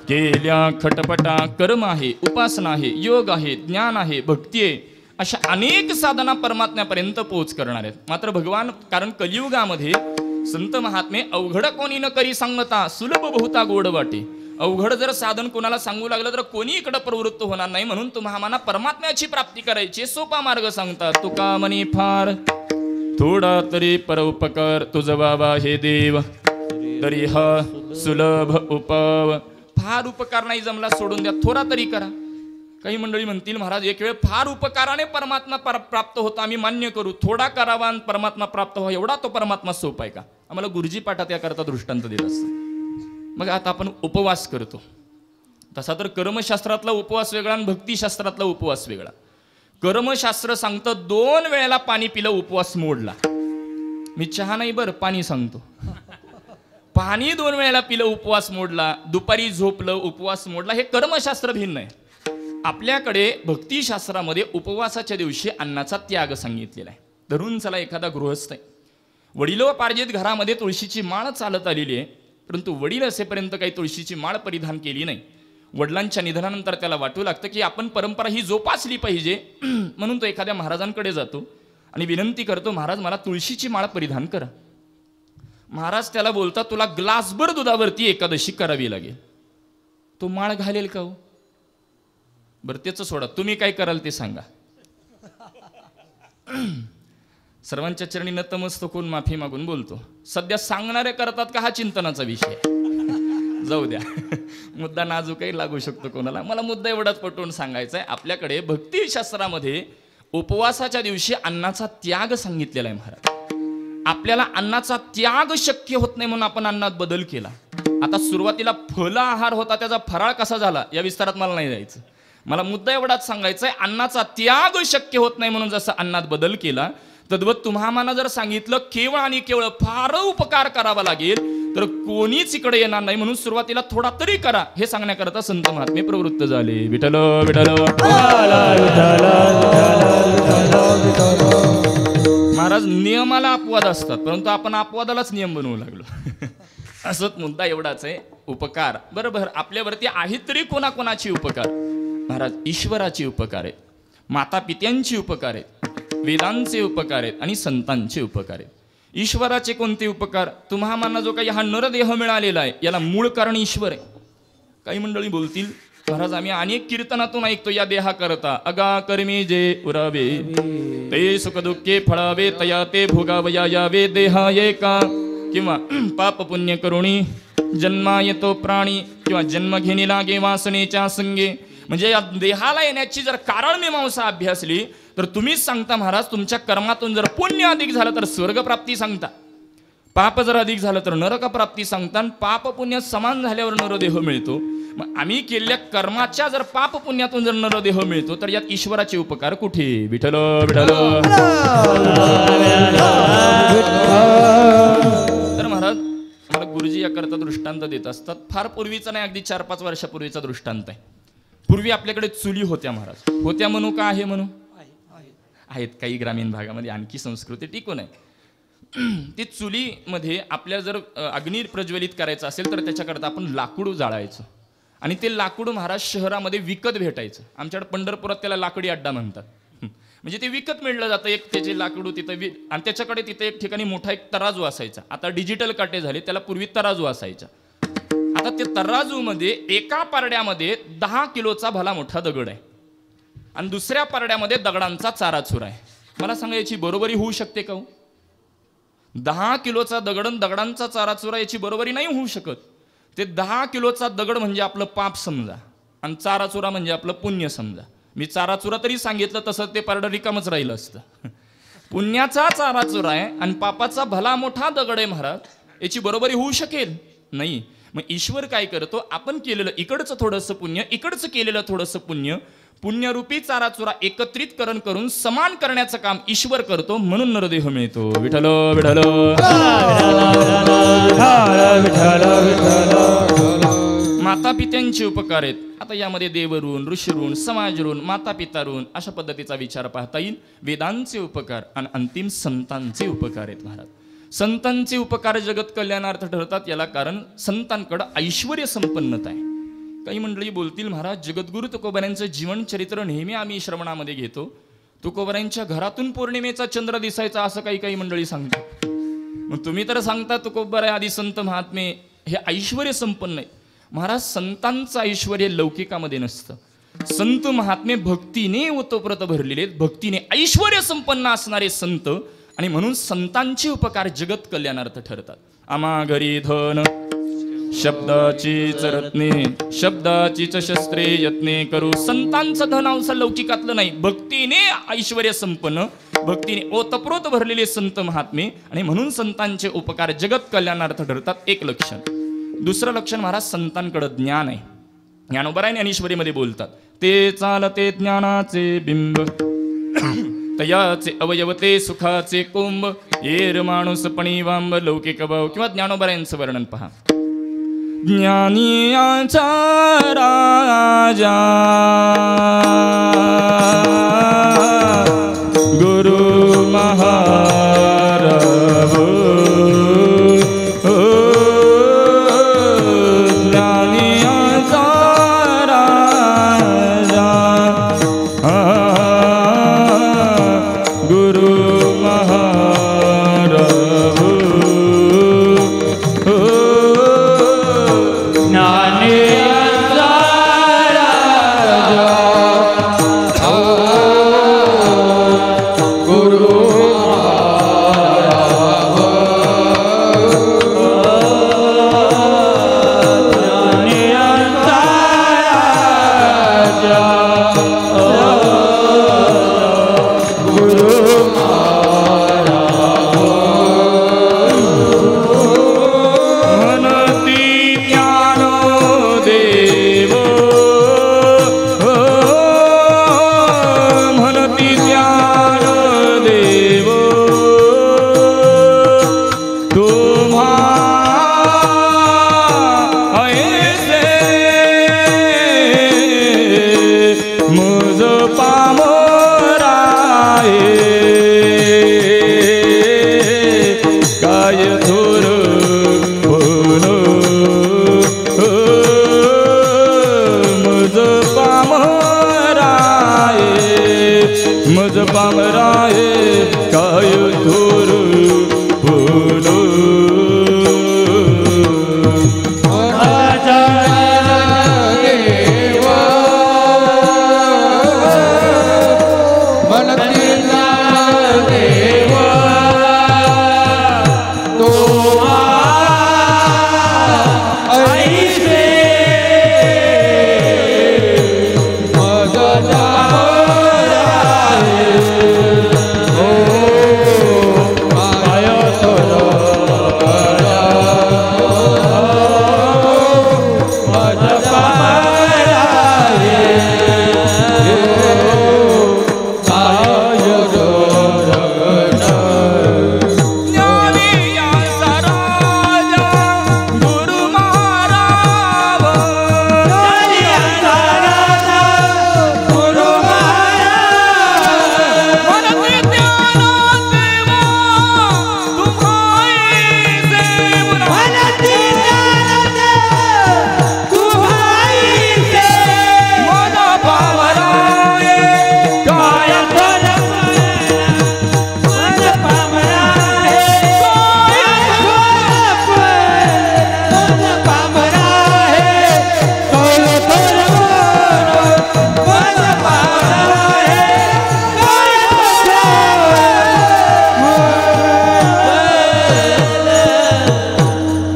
केल्या खटपटा, कर्म आहे, उपासना आहे, योग आहे, ज्ञान आहे, भक्ती आहे, अशा अनेक साधना परमात्म्यापर्यंत पोहोच करणार आहेत. मात्र भगवान, कारण कलियुगामध्ये संत महात्मे अवघड कोणी न करी सांगता, सुलभ बहुता गोड वाटे. अवघड जर साधन कोणाला सांगू लागलं तर कोणी इकडे प्रवृत्त होणार नाही. म्हणून तुम्हाला परमात्म्याची प्राप्ती करायची सोपा मार्ग सांगतात. तुका म्हणे फार थोडा तरी परोपकार, तुझ बाबा हे देव तरी हा सुलभ उपव. फार उपकार नाही जमला सोडून द्या, थोडा तरी करा. काही मंडळी म्हणतील महाराज एक वेळ फार उपकाराने परमात्मा प्राप्त होता, आम्ही मान्य करू. थोडा करावा आणि परमात्मा प्राप्त व्हावा, एवढा तो परमात्मा सोपा आहे का? आम्हाला गुरुजी पाठात याकरता दृष्टांत दिला असतं. मग आता आपण उपवास करतो, तसा तर कर्मशास्त्रातला उपवास वेगळा आणि भक्तिशास्त्रातला उपवास वेगळा. कर्मशास्त्र सांगतं 2 वेळेला पाणी पिलं उपवास मोडला. मी चहा नाही बरं, पाणी सांगतो. पाणी 2 वेळेला पिलं उपवास मोडला, दुपारी झोपलं उपवास मोडला. हे कर्मशास्त्र भिन्न आहे. आपल्याकडे भक्तिशास्त्रामध्ये उपवासाच्या दिवशी अन्नाचा त्याग सांगितलेला आहे. धरून चला एखादा गृहस्थ आहे, वडिलोपार्जित घरामध्ये तुळशीची माळ चालत आलेली आहे, परंतु वडील असेपर्यंत काही तुळशीची माळ परिधान केली नाही. वडिलांच्या निधनानंतर त्याला वाटू लागतं की आपण परंपरा ही जोपासली पाहिजे. म्हणून तो एखाद्या महाराजांकडे जातो आणि विनंती करतो, महाराज मला तुळशीची माळ परिधान करा. महाराज त्याला बोलतात, तुला ग्लासभर दुधावरती एकादशी करावी लागेल. तो माळ घालेल का हो? बरं त्याचं सोडा, तुम्ही काय कराल ते सांगा. सर्वांच्या चरणी नतमस्तक होऊन माफी मागून बोलतो, सध्या सांगणारे करतात का हा चिंतनाचा विषय. जाऊ द्या, मुद्दा नाजूकही लागू शकतो कोणाला. मला मुद्दा एवढाच पटवून सांगायचा आहे, आपल्याकडे भक्तिशास्त्रामध्ये उपवासाच्या दिवशी अन्नाचा त्याग सांगितलेला आहे महाराज. आपल्याला अन्नाचा त्याग शक्य होत नाही म्हणून आपण अन्नात बदल केला. आता सुरुवातीला फल आहार होता, त्याचा फराळ कसा झाला या विस्तारात मला नाही जायचं. मला मुद्दा एवढाच सांगायचा आहे, अन्नाचा त्याग शक्य होत नाही म्हणून जसं अन्नात बदल केला, तद्वत तुम्हाला जर सांगितलं केवळ आणि केवळ फार उपकार करावा लागेल तर कोणीच इकडे येणार नाही. म्हणून सुरुवातीला थोडा तरी करा हे सांगण्याकरता संत महात्मे प्रवृत्त झाले. विठ्ठल विठ्ठल. महाराज नियमाला अपवाद असतात, परंतु आपण अपवादालाच नियम बनवू लागलो. असंच मुद्दा एवढाच आहे, उपकार बरोबर आपल्यावरती आहेत तरी कोणाकोणाची उपकार? महाराज ईश्वराचे उपकार आहेत, माता पित्यांची उपकार आहेत, वेदांचे उपकार आहेत आणि संतांचे उपकार आहेत. ईश्वराचे कोणते उपकार? तुम्हाला जो काही हा नरदेह मिळालेला आहे याला मूळ कारण ईश्वर आहे. काही मंडळी बोलतील, महाराज आम्ही अनेक कीर्तनातून ऐकतो या देहा करता अगा कर्मी जे उरावे ते सुख दुःखे फळावे तया ते भोगावया यावे देहा एका, किंवा पाप पुण्य करुणी जन्मा येतो प्राणी, किंवा जन्म घेणी लागे वासनेच्या संगे. म्हणजे या देहाला येण्याची जर कारण मीमांसा अभ्यासली तर तुम्हीच सांगता महाराज तुमच्या कर्मातून जर पुण्य अधिक झालं तर स्वर्गप्राप्ती सांगता, पाप जर अधिक झालं तर नरक प्राप्ती सांगता, पाप पुण्य समान झाल्यावर नरदेह मिळतो. मग आम्ही केलेल्या कर्माच्या जर पाप पुण्यातून जर नरदेह मिळतो तर यात ईश्वराचे उपकार कुठे? विठ्ठल विठ्ठल. तर महाराज मला गुरुजी याकरता दृष्टांत देत असतात. फार पूर्वीचा नाही, अगदी 4-5 वर्षापूर्वीचा दृष्टांत आहे. पूर्वी आपल्याकडे चुली होत्या महाराज. होत्या म्हणू का आहे म्हणू? आहेत. काही ग्रामीण भागामध्ये आणखी संस्कृती टिकून आहे. ती चुलीमध्ये आपल्याला जर अग्नी प्रज्वलित करायचं असेल तर त्याच्याकरता आपण लाकूड जाळायचं आणि ते लाकूड महाराज शहरामध्ये विकत भेटायचं. आमच्याकडे पंढरपुरात त्याला लाकडी अड्डा म्हणतात. म्हणजे ते विकत मिळलं जातं. एक त्याचे लाकूड तिथं आणि त्याच्याकडे तिथे एक ठिकाणी मोठा एक तराजू असायचा. आता डिजिटल काटे झाले, त्याला पूर्वी तराजू असायचा. आता ते तराजूमध्ये एका पारड्यामध्ये 10 किलोचा भला मोठा दगड आहे आणि दुसऱ्या पारड्यामध्ये दगडांचा चाराचूर आहे. मला सांगा याची बरोबरी होऊ शकते का? 10 किलोचा दगड आणि दगडांचा चाराचुरा याची बरोबरी नाही होऊ शकत. ते 10 किलोचा दगड म्हणजे आपलं पाप समजा आणि चाराचुरा म्हणजे आपलं पुण्य समजा. मी चाराचुरा तरी सांगितलं तसं ते पारडं रिकामच राहिलं असतं. पुण्याचा चाराचुरा आहे आणि पापाचा भला मोठा दगड आहे महाराज, याची बरोबरी होऊ शकेल नाही. मग ईश्वर काय करतो, आपण केलेलं इकडचं थोडंसं पुण्य, इकडचं केलेलं थोडंसं पुण्य, पुण्यरूपी चाराचुरा एकत्रितकरण करून समान करण्याचं काम ईश्वर करतो. म्हणून नरदेह मिळतो. विठ्ठल विठ्ठल माता पित्यांचे उपकार आहेत. आता यामध्ये देवऋण, ऋषिऋण, समाजऋण, माता पिता ऋण अशा पद्धतीचा विचार पाहता येईल. वेदांचे उपकार आणि अंतिम संतांचे उपकार आहेत महाराज. संतांचे उपकार जगत कल्याणार्थ ठरतात. याला कारण संतांकडं ऐश्वर्य संपन्नता आहे. काही मंडळी बोलतील महाराज जगद्गुरु तुकोबारायांचं जीवन चरित्र नेहमी आम्ही श्रवणामध्ये घेतो, तुकोबारायांच्या घरातून पौर्णिमेचा चंद्र दिसायचा असं काही काही मंडळी सांगतात. मग तुम्ही तर सांगता तुकोबाराय आदी संत महात्मे हे ऐश्वर्य संपन्न आहे. महाराज संतांचं ऐश्वर्य लौकिकामध्ये नसतं. संत महात्मे भक्तीने ओतप्रोत भरलेले, भक्तीने ऐश्वर्य संपन्न असणारे संत, आणि म्हणून संतांचे उपकार जगत कल्याणार्थ ठरतात. आम्हा घरी धन शब्दाचीच रत्ने, शब्दाचीच शस्त्रे यत्ने करू. संतांचं धन अंश लौकिकातलं नाही, भक्तीने ऐश्वर्य संपन्न, भक्तीने ओतप्रोत भरलेले संत महात्मे, आणि म्हणून संतांचे उपकार जगत कल्याणार्थ ठरतात. एक लक्षण. दुसरं लक्षण महाराज संतांकडे ज्ञान आहे. ज्ञानोबराय ज्ञानेश्वरीमध्ये बोलतात, ते चालते ज्ञानाचे बिंब, तयाचे अवयवते सुखाचे कोंब, येर माणूस पणी वांब लौकिक भाव. किंवा ज्ञानोबरायांचं वर्णन पहा. ज्ञानियांचा राजा गुरु महाराज,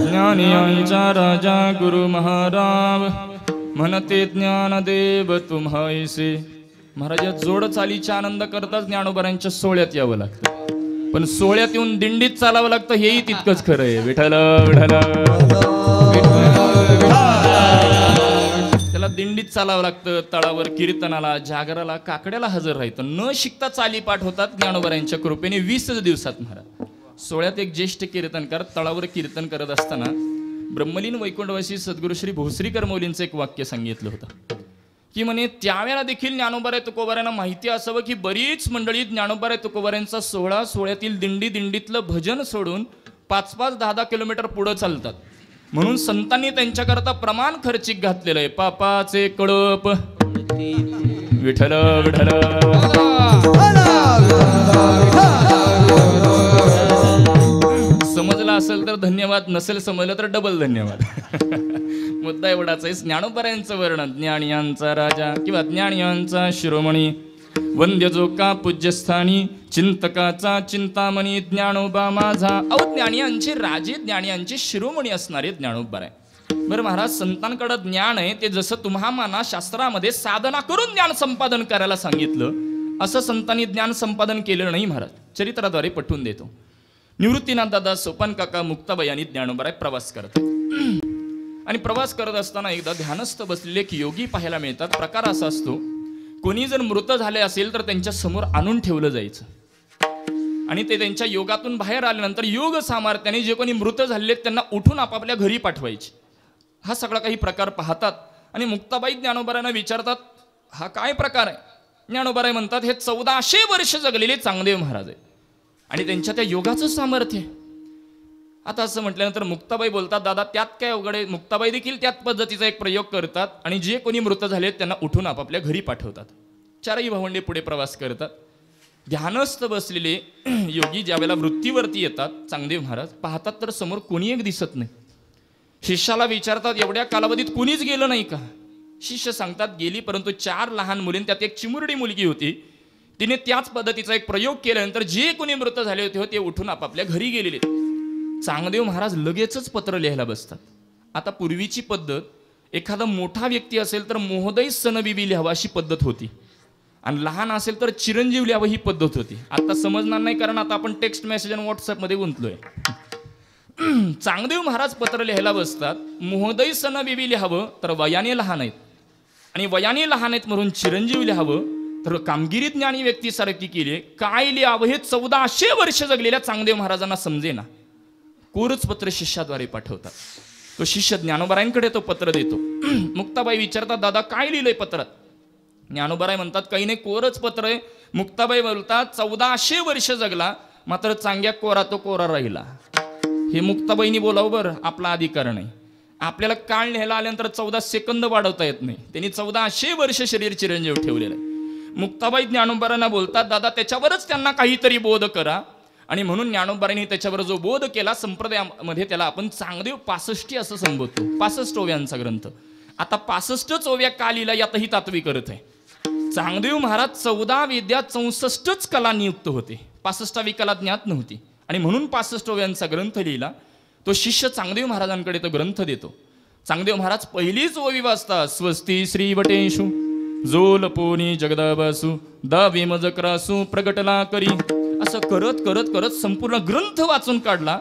ज्ञानियांचा राजा गुरु महाराज, म्हणते ज्ञानदेव तुम्हाईसे महाराज जोड चालीचा आनंद करताच ज्ञानोबारांच्या सोहळ्यात यावं लागतं, पण सोहळ्यात येऊन दिंडीत चालावं लागतं हेही तितकंच खरं आहे. विठ्ठल विठ्ठल त्याला दिंडीत चालावं लागतं, तळावर कीर्तनाला, जागराला, काकड्याला हजर राहायचं. न शिकता चाली पाठ होतात ज्ञानोबारांच्या कृपेने 20 दिवसात. महाराज सोहळ्यात एक ज्येष्ठ कीर्तनकार तळावर कीर्तन करत असताना ब्रह्मलीन वैकुंठवासी सद्गुरू श्री भोसरीकर मौलींचं एक वाक्य सांगितलं होतं की म्हणे त्यावेळेला देखील ज्ञानोबाराय तुकोबारायांना माहिती असावं की बरीच मंडळी ज्ञानोबाराय तुकोबारायांचा सोहळ्यातील दिंडीतलं भजन सोडून 5-5, 10-10 किलोमीटर पुढं चालतात. म्हणून संतांनी त्यांच्याकरता प्रमाण खर्चिक घातलेलं आहे. पापाचे कळप विठ्ठल विठ्ठल. समजलं असेल तर धन्यवाद, नसेल समजलं तर डबल धन्यवाद. मुद्दा एवढाच आहे. ज्ञानोबारायांचं वर्णन, ज्ञानियांचा राजा किंवा ज्ञानियांचा शिरोमणी, वंद्य जो का पूज्यस्थानी, चिंतकाचा चिंतामणी ज्ञानोबा माझा. ज्ञानियांचे राजे, ज्ञानियांचे शिरोमणी असणारे ज्ञानोबाराय. बरं महाराज, संतांकडे ज्ञान आहे ते जसं तुम्हाला शास्त्रामध्ये साधना करून ज्ञान संपादन करायला सांगितलं, असं संतांनी ज्ञान संपादन केलं नाही. महाराज चरित्राद्वारे पटवून देतो. निवृत्तीनाथ दादा, सोपान काका, मुक्ताबाई आणि ज्ञानोबाराय प्रवास करतात. आणि प्रवास करत असताना एकदा ध्यानस्थ बसलेले एक योगी पाहायला मिळतात. प्रकार असा असतो, कोणी जर मृत झाले असेल तर त्यांच्या समोर आणून ठेवलं जायचं आणि ते त्यांच्या योगातून बाहेर आल्यानंतर योग सामर्थ्याने जे कोणी मृत झालेले त्यांना उठून आपापल्या घरी पाठवायचे. हा सगळा काही प्रकार पाहतात आणि मुक्ताबाई ज्ञानोबारायांना विचारतात, हा काय प्रकार आहे? ज्ञानोबाराय म्हणतात, हे 1400 वर्ष जगलेले चांगदेव महाराज आहे आणि त्यांच्या त्या योगाचं सामर्थ्य आहे. आता असं म्हटल्यानंतर मुक्ताबाई बोलतात, दादा त्यात काय अवघड आहे? मुक्ताबाई देखील त्याच पद्धतीचा एक प्रयोग करतात आणि जे कोणी मृत झाले त्यांना उठून आपापल्या घरी पाठवतात. चारही भावंडे पुढे प्रवास करतात. ध्यानस्थ बसलेले योगी ज्या वेळेला वृत्तीवरती येतात, चांगदेव महाराज पाहतात तर समोर कोणी एक दिसत नाही. शिष्याला विचारतात, एवढ्या कालावधीत कोणीच गेलं नाही का? शिष्य सांगतात, गेली, परंतु 4 लहान मुलीं त्यात एक चिमुरडी मुलगी होती, तिने त्याच पद्धतीचा एक प्रयोग केल्यानंतर जे कोणी मृत झाले होते ते उठून आपापल्या घरी गेलेले. चांगदेव महाराज लगेचच पत्र लिहायला बसतात. आता पूर्वीची पद्धत, एखादा मोठा व्यक्ती असेल तर महोदय सनबीबी लिहावा अशी पद्धत होती आणि लहान असेल तर चिरंजीव लिहावं ही पद्धत होती. आता समजणार नाही कारण आता आपण टेक्स्ट मेसेज आणि व्हॉट्सअपमध्ये गुंतलोय. चांगदेव महाराज पत्र लिहायला बसतात. महोदय सनबीबी लिहावं तर वयाने लहान आहेत आणि वयाने लहान आहेत म्हणून चिरंजीव लिहावं तर कामगिरी ज्ञानी व्यक्तीसारखी केली. काय लिहावं हे 1400 वर्ष जगलेल्या चांगदेव महाराजांना समजेना. कोरच पत्र शिष्याद्वारे पाठवतात. तो शिष्य ज्ञानोबारायांकडे तो पत्र देतो. मुक्ताबाई विचारतात, दादा काय लिहिलंय पत्रात? ज्ञानोबाराय म्हणतात, काही नाही, कोरच पत्र आहे. मुक्ताबाई बोलतात, 1400 वर्ष जगला मात्र चांग्या कोरा तो कोरा राहिला. हे मुक्ताबाईंनी बोलावं बरं, आपला अधिकार नाही. आपल्याला काळ लिहायला आल्यानंतर 14 सेकंद वाढवता येत नाही. त्यांनी 1400 वर्ष शरीर चिरंजीव ठेवलेलं आहे. मुक्ताबाई ज्ञानोबारांना बोलतात, दादा त्याच्यावरच त्यांना काहीतरी बोध करा. आणि म्हणून ज्ञानोबारांनी त्याच्यावर जो बोध केला, संप्रदायामध्ये त्याला आपण चांगदेव 65 असं संबोधतो. 65 ओव्यांचा ग्रंथ. आता 65च ओव्या का लिहिला यातही तात्विक अर्थ आहे. चांगदेव महाराज 14 विद्या 64च कला नियुक्त होते. 65वी कला ज्ञात नव्हती आणि म्हणून 65 ओव्यांचा ग्रंथ लिहिला. तो शिष्य चांगदेव महाराजांकडे तो ग्रंथ देतो. चांगदेव महाराज पहिलीच ओवी वाचतात, स्वस्ती श्री वटेषु जो लपोनी जगदाबासु दावी मजक्रासु प्रगटला करी. असं करत करत करत संपूर्ण ग्रंथ वाचून काढला.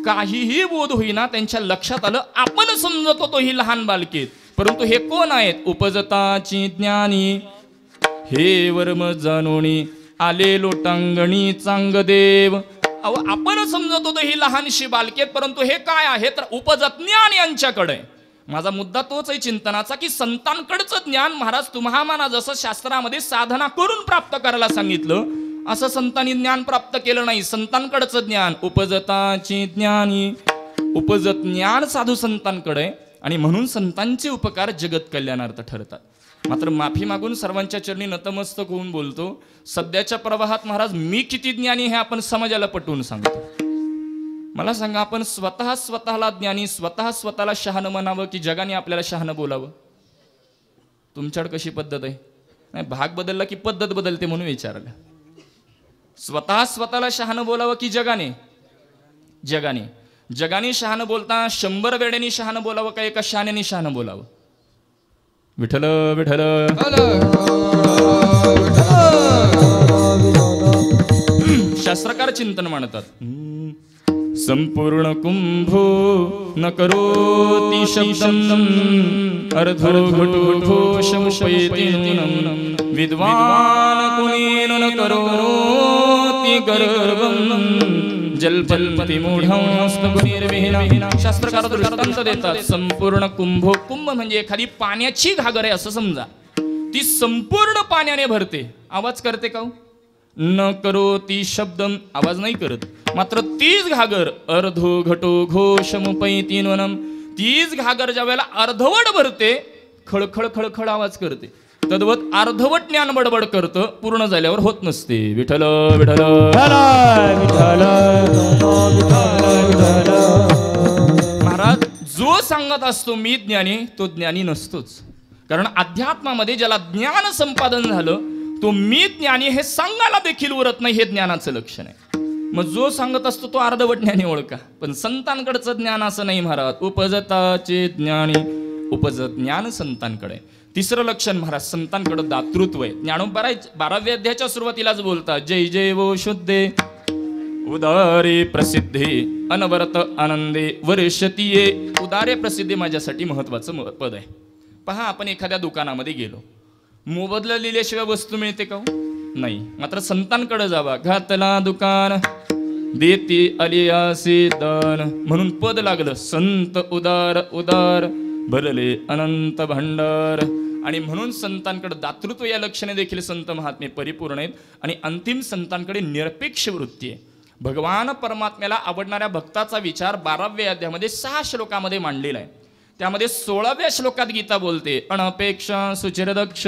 काहीही बोध होईना. त्यांच्या लक्षात आलं, आपण समजत होतो ही लहान बालकेत, परंतु हे कोण आहेत? उपजताची ज्ञानी हे वर्म जाणोनी आले लोटांगणी चांगदेव. आपण समजत होतो ही लहानशी बालकेत, परंतु हे काय आहे तर उपजत ज्ञान यांच्याकडे. माझा मुद्दा तोच आहे चिंतनाचा की संतांकडचं ज्ञान महाराज तुम्हाला जसं शास्त्रामध्ये साधना करून प्राप्त करायला सांगितलं, असं संतांनी ज्ञान प्राप्त केलं नाही. संतांकडचं ज्ञान उपजताची ज्ञानी, उपजत ज्ञान साधू संतांकडे आणि म्हणून संतांचे उपकार जगत कल्याणार्थ ठरतात. मात्र माफी मागून सर्वांच्या चरणी नतमस्तक होऊन बोलतो, सध्याच्या प्रवाहात महाराज मी किती ज्ञानी हे आपण समाजाला पटवून सांगतो. मला सांगा, आपण स्वतःला ज्ञानी, स्वतःला शहाणं म्हणावं की जगाने आपल्याला शहाणं बोलावं? तुमच्याकडे कशी पद्धत आहे? नाही, भाग बदलला की पद्धत बदलते म्हणून विचारलं. स्वतःला शहाणं बोलावं की जगाने? जगाने शहाणं बोलता 100 वेड्यानी शहाणं बोलावं का एका शहाण्याने शहाणं बोलावं? विठ्ठल विठ्ठल. चिंतन मांडतात. संपूर्ण कुंभो न करोति शब्दम अर्धो घटो घोषमुपैति नूनम विद्वान कुलीन न करोति गर्वम जल्पन्ति मूढास्तगुणिर्विहीना. शास्त्रकार दृष्टांत देतात. संपूर्ण कुंभो, कुंभ म्हणजे एखादी पाण्याची घागर आहे असं समजा. ती संपूर्ण पाण्याने भरते, आवाज करते का? न करोति शब्दम, आवाज नाही करत. मात्र तीच घागर अर्धो घटो घोषमुपैति नूनम, तीच घागर ज्या वेळेला अर्धवट भरते खळखळ खळखळ आवाज करते. तद्वत अर्धवट ज्ञान बडबड करतं, पूर्ण झाल्यावर होत नसते. विठ्ठल विठ्ठल महाराज जो सांगत असतो मी ज्ञानी, तो ज्ञानी नसतोच. कारण अध्यात्मामध्ये ज्याला ज्ञान संपादन झालं तो मी ज्ञानी हे सांगायला देखील उरत नाही, हे ज्ञानाचं लक्षण आहे. मग जो सांगत असतो तो अर्धवट ज्ञानी ओळखा. पण संतांकडचं ज्ञान असं नाही महाराज. उपजताचे ज्ञानी, उपजत ज्ञान संतांकडे. तिसरं लक्षण महाराज, संतांकडे दातृत्व आहे. ज्ञानोबा 12व्या अध्यायाच्या सुरुवातीलाच बोलतात, जय जय वो शुद्धे उदारे प्रसिद्धे अनवरत आनंदे वर्षतीये. उदारे प्रसिद्धी माझ्यासाठी महत्वाचं पद आहे. पहा, आपण एखाद्या दुकानामध्ये गेलो, मोबदला लिहिल्याशिवाय वस्तू मिळते का? नाही. मात्र संतांकडे जावा, घातला दुकान देती अलियासी दान, म्हणून पद लागलं. संत उदार उदार भरले अनंत भांडार. आणि म्हणून संतांकडे दातृत्व या लक्षणे देखील संत महात्मे परिपूर्ण आहेत. आणि अंतिम संतांकडे निरपेक्ष वृत्ती आहे. भगवान परमात्म्याला आवडणाऱ्या भक्ताचा विचार 12व्या अध्यायामध्ये 6 श्लोकामध्ये मांडलेला आहे. त्यामध्ये 16व्या श्लोकात गीता बोलते, अनपेक्षा सुचिरदक्ष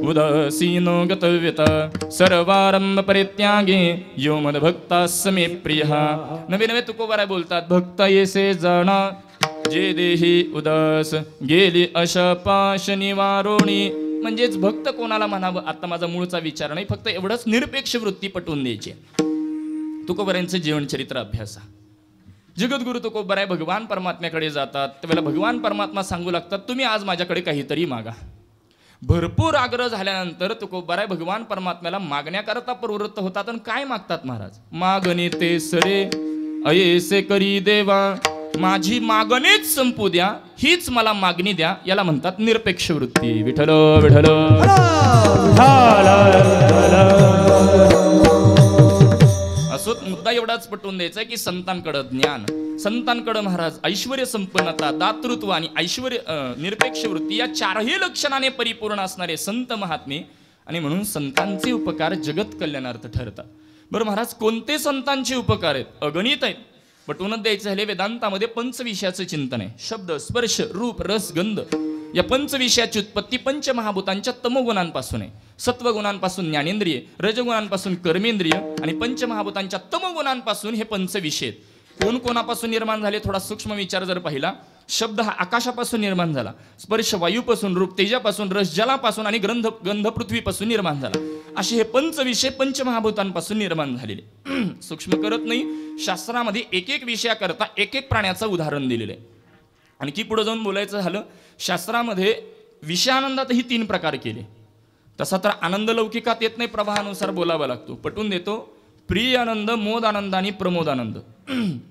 उदासीनो गतव्यता सर्वारंभ परित्यागे यो मद्भक्ता समे प्रियः. नवे नवे तुकोबाराय बोलतात, भक्त येसे जाणा जे देही उदास गेली अशा पाश निवारोणी. म्हणजेच भक्त कोणाला म्हणावं आता माझा मूळचा विचार नाही, फक्त एवढंच निरपेक्ष वृत्ती पटवून द्यायची. तुकोबारायांचं जीवनचरित्र अभ्यासा. जगद्गुरु तुकोबाराय भगवान परमात्म्याकडे जातात, त्यावेळेला भगवान परमात्मा सांगू लागतात, तुम्ही आज माझ्याकडे काहीतरी मागा. भरपूर आग्रह झाल्यानंतर तुकोबाराय भगवान परमात्म्याला मागण्याकरता प्रवृत्त होतात. आणि काय मागतात महाराज? मागणे ते सरे अयेसे करी देवा, माझी मागणेच संपू द्या, हीच मला मागणी द्या. याला म्हणतात निरपेक्ष वृत्ती. विठ्ठल विठ्ठल. असो, मुद्दा एवढाच पटवून द्यायचा की संतांकडे ज्ञान, संतांकडे महाराज ऐश्वर्य संपन्नता, दातृत्व आणि ऐश्वर्य निरपेक्ष वृत्ती या 4ही लक्षणाने परिपूर्ण असणारे संत महात्मे. आणि म्हणून संतांचे उपकार जगत कल्याणार्थ ठरतात. बरं महाराज, कोणते संतांचे उपकार आहेत? अगणित आहेत. पटवूनच द्यायचं झाले, वेदांतामध्ये पंचविषयाचं चिंतन आहे. शब्द स्पर्श रूप रस गंध या पंचविषयाची उत्पत्ती पंचमहाभूतांच्या तमोगुणांपासून आहे. सत्वगुणांपासून ज्ञानेंद्रिय, रजगुणांपासून कर्मेंद्रिय आणि पंचमहाभूतांच्या तमोगुणांपासून हे पंचविषय आहेत. कोण कोणापासून निर्माण झाले? थोडा सूक्ष्म विचार जर पाहिला, शब्द हा आकाशापासून निर्माण झाला, स्पर्श वायूपासून, रूप तेजापासून, रस जलापासून आणि गंध पृथ्वीपासून निर्माण झाला. असे हे पंचविषय पंचमहाभूतांपासून निर्माण झालेले. सूक्ष्म करत नाही, शास्त्रामध्ये एक एक विषयाकरता एक एक प्राण्याचं उदाहरण दिलेलं आहे. आणखी पुढे जाऊन बोलायचं झालं, शास्त्रामध्ये विषयानंदातही 3 प्रकार केले. तसा तर आनंद लौकिकात येत नाही, प्रवाहानुसार बोलावा लागतो. पटवून देतो, प्रिय आनंद, मोद आनंद आणि प्रमोद आनंद.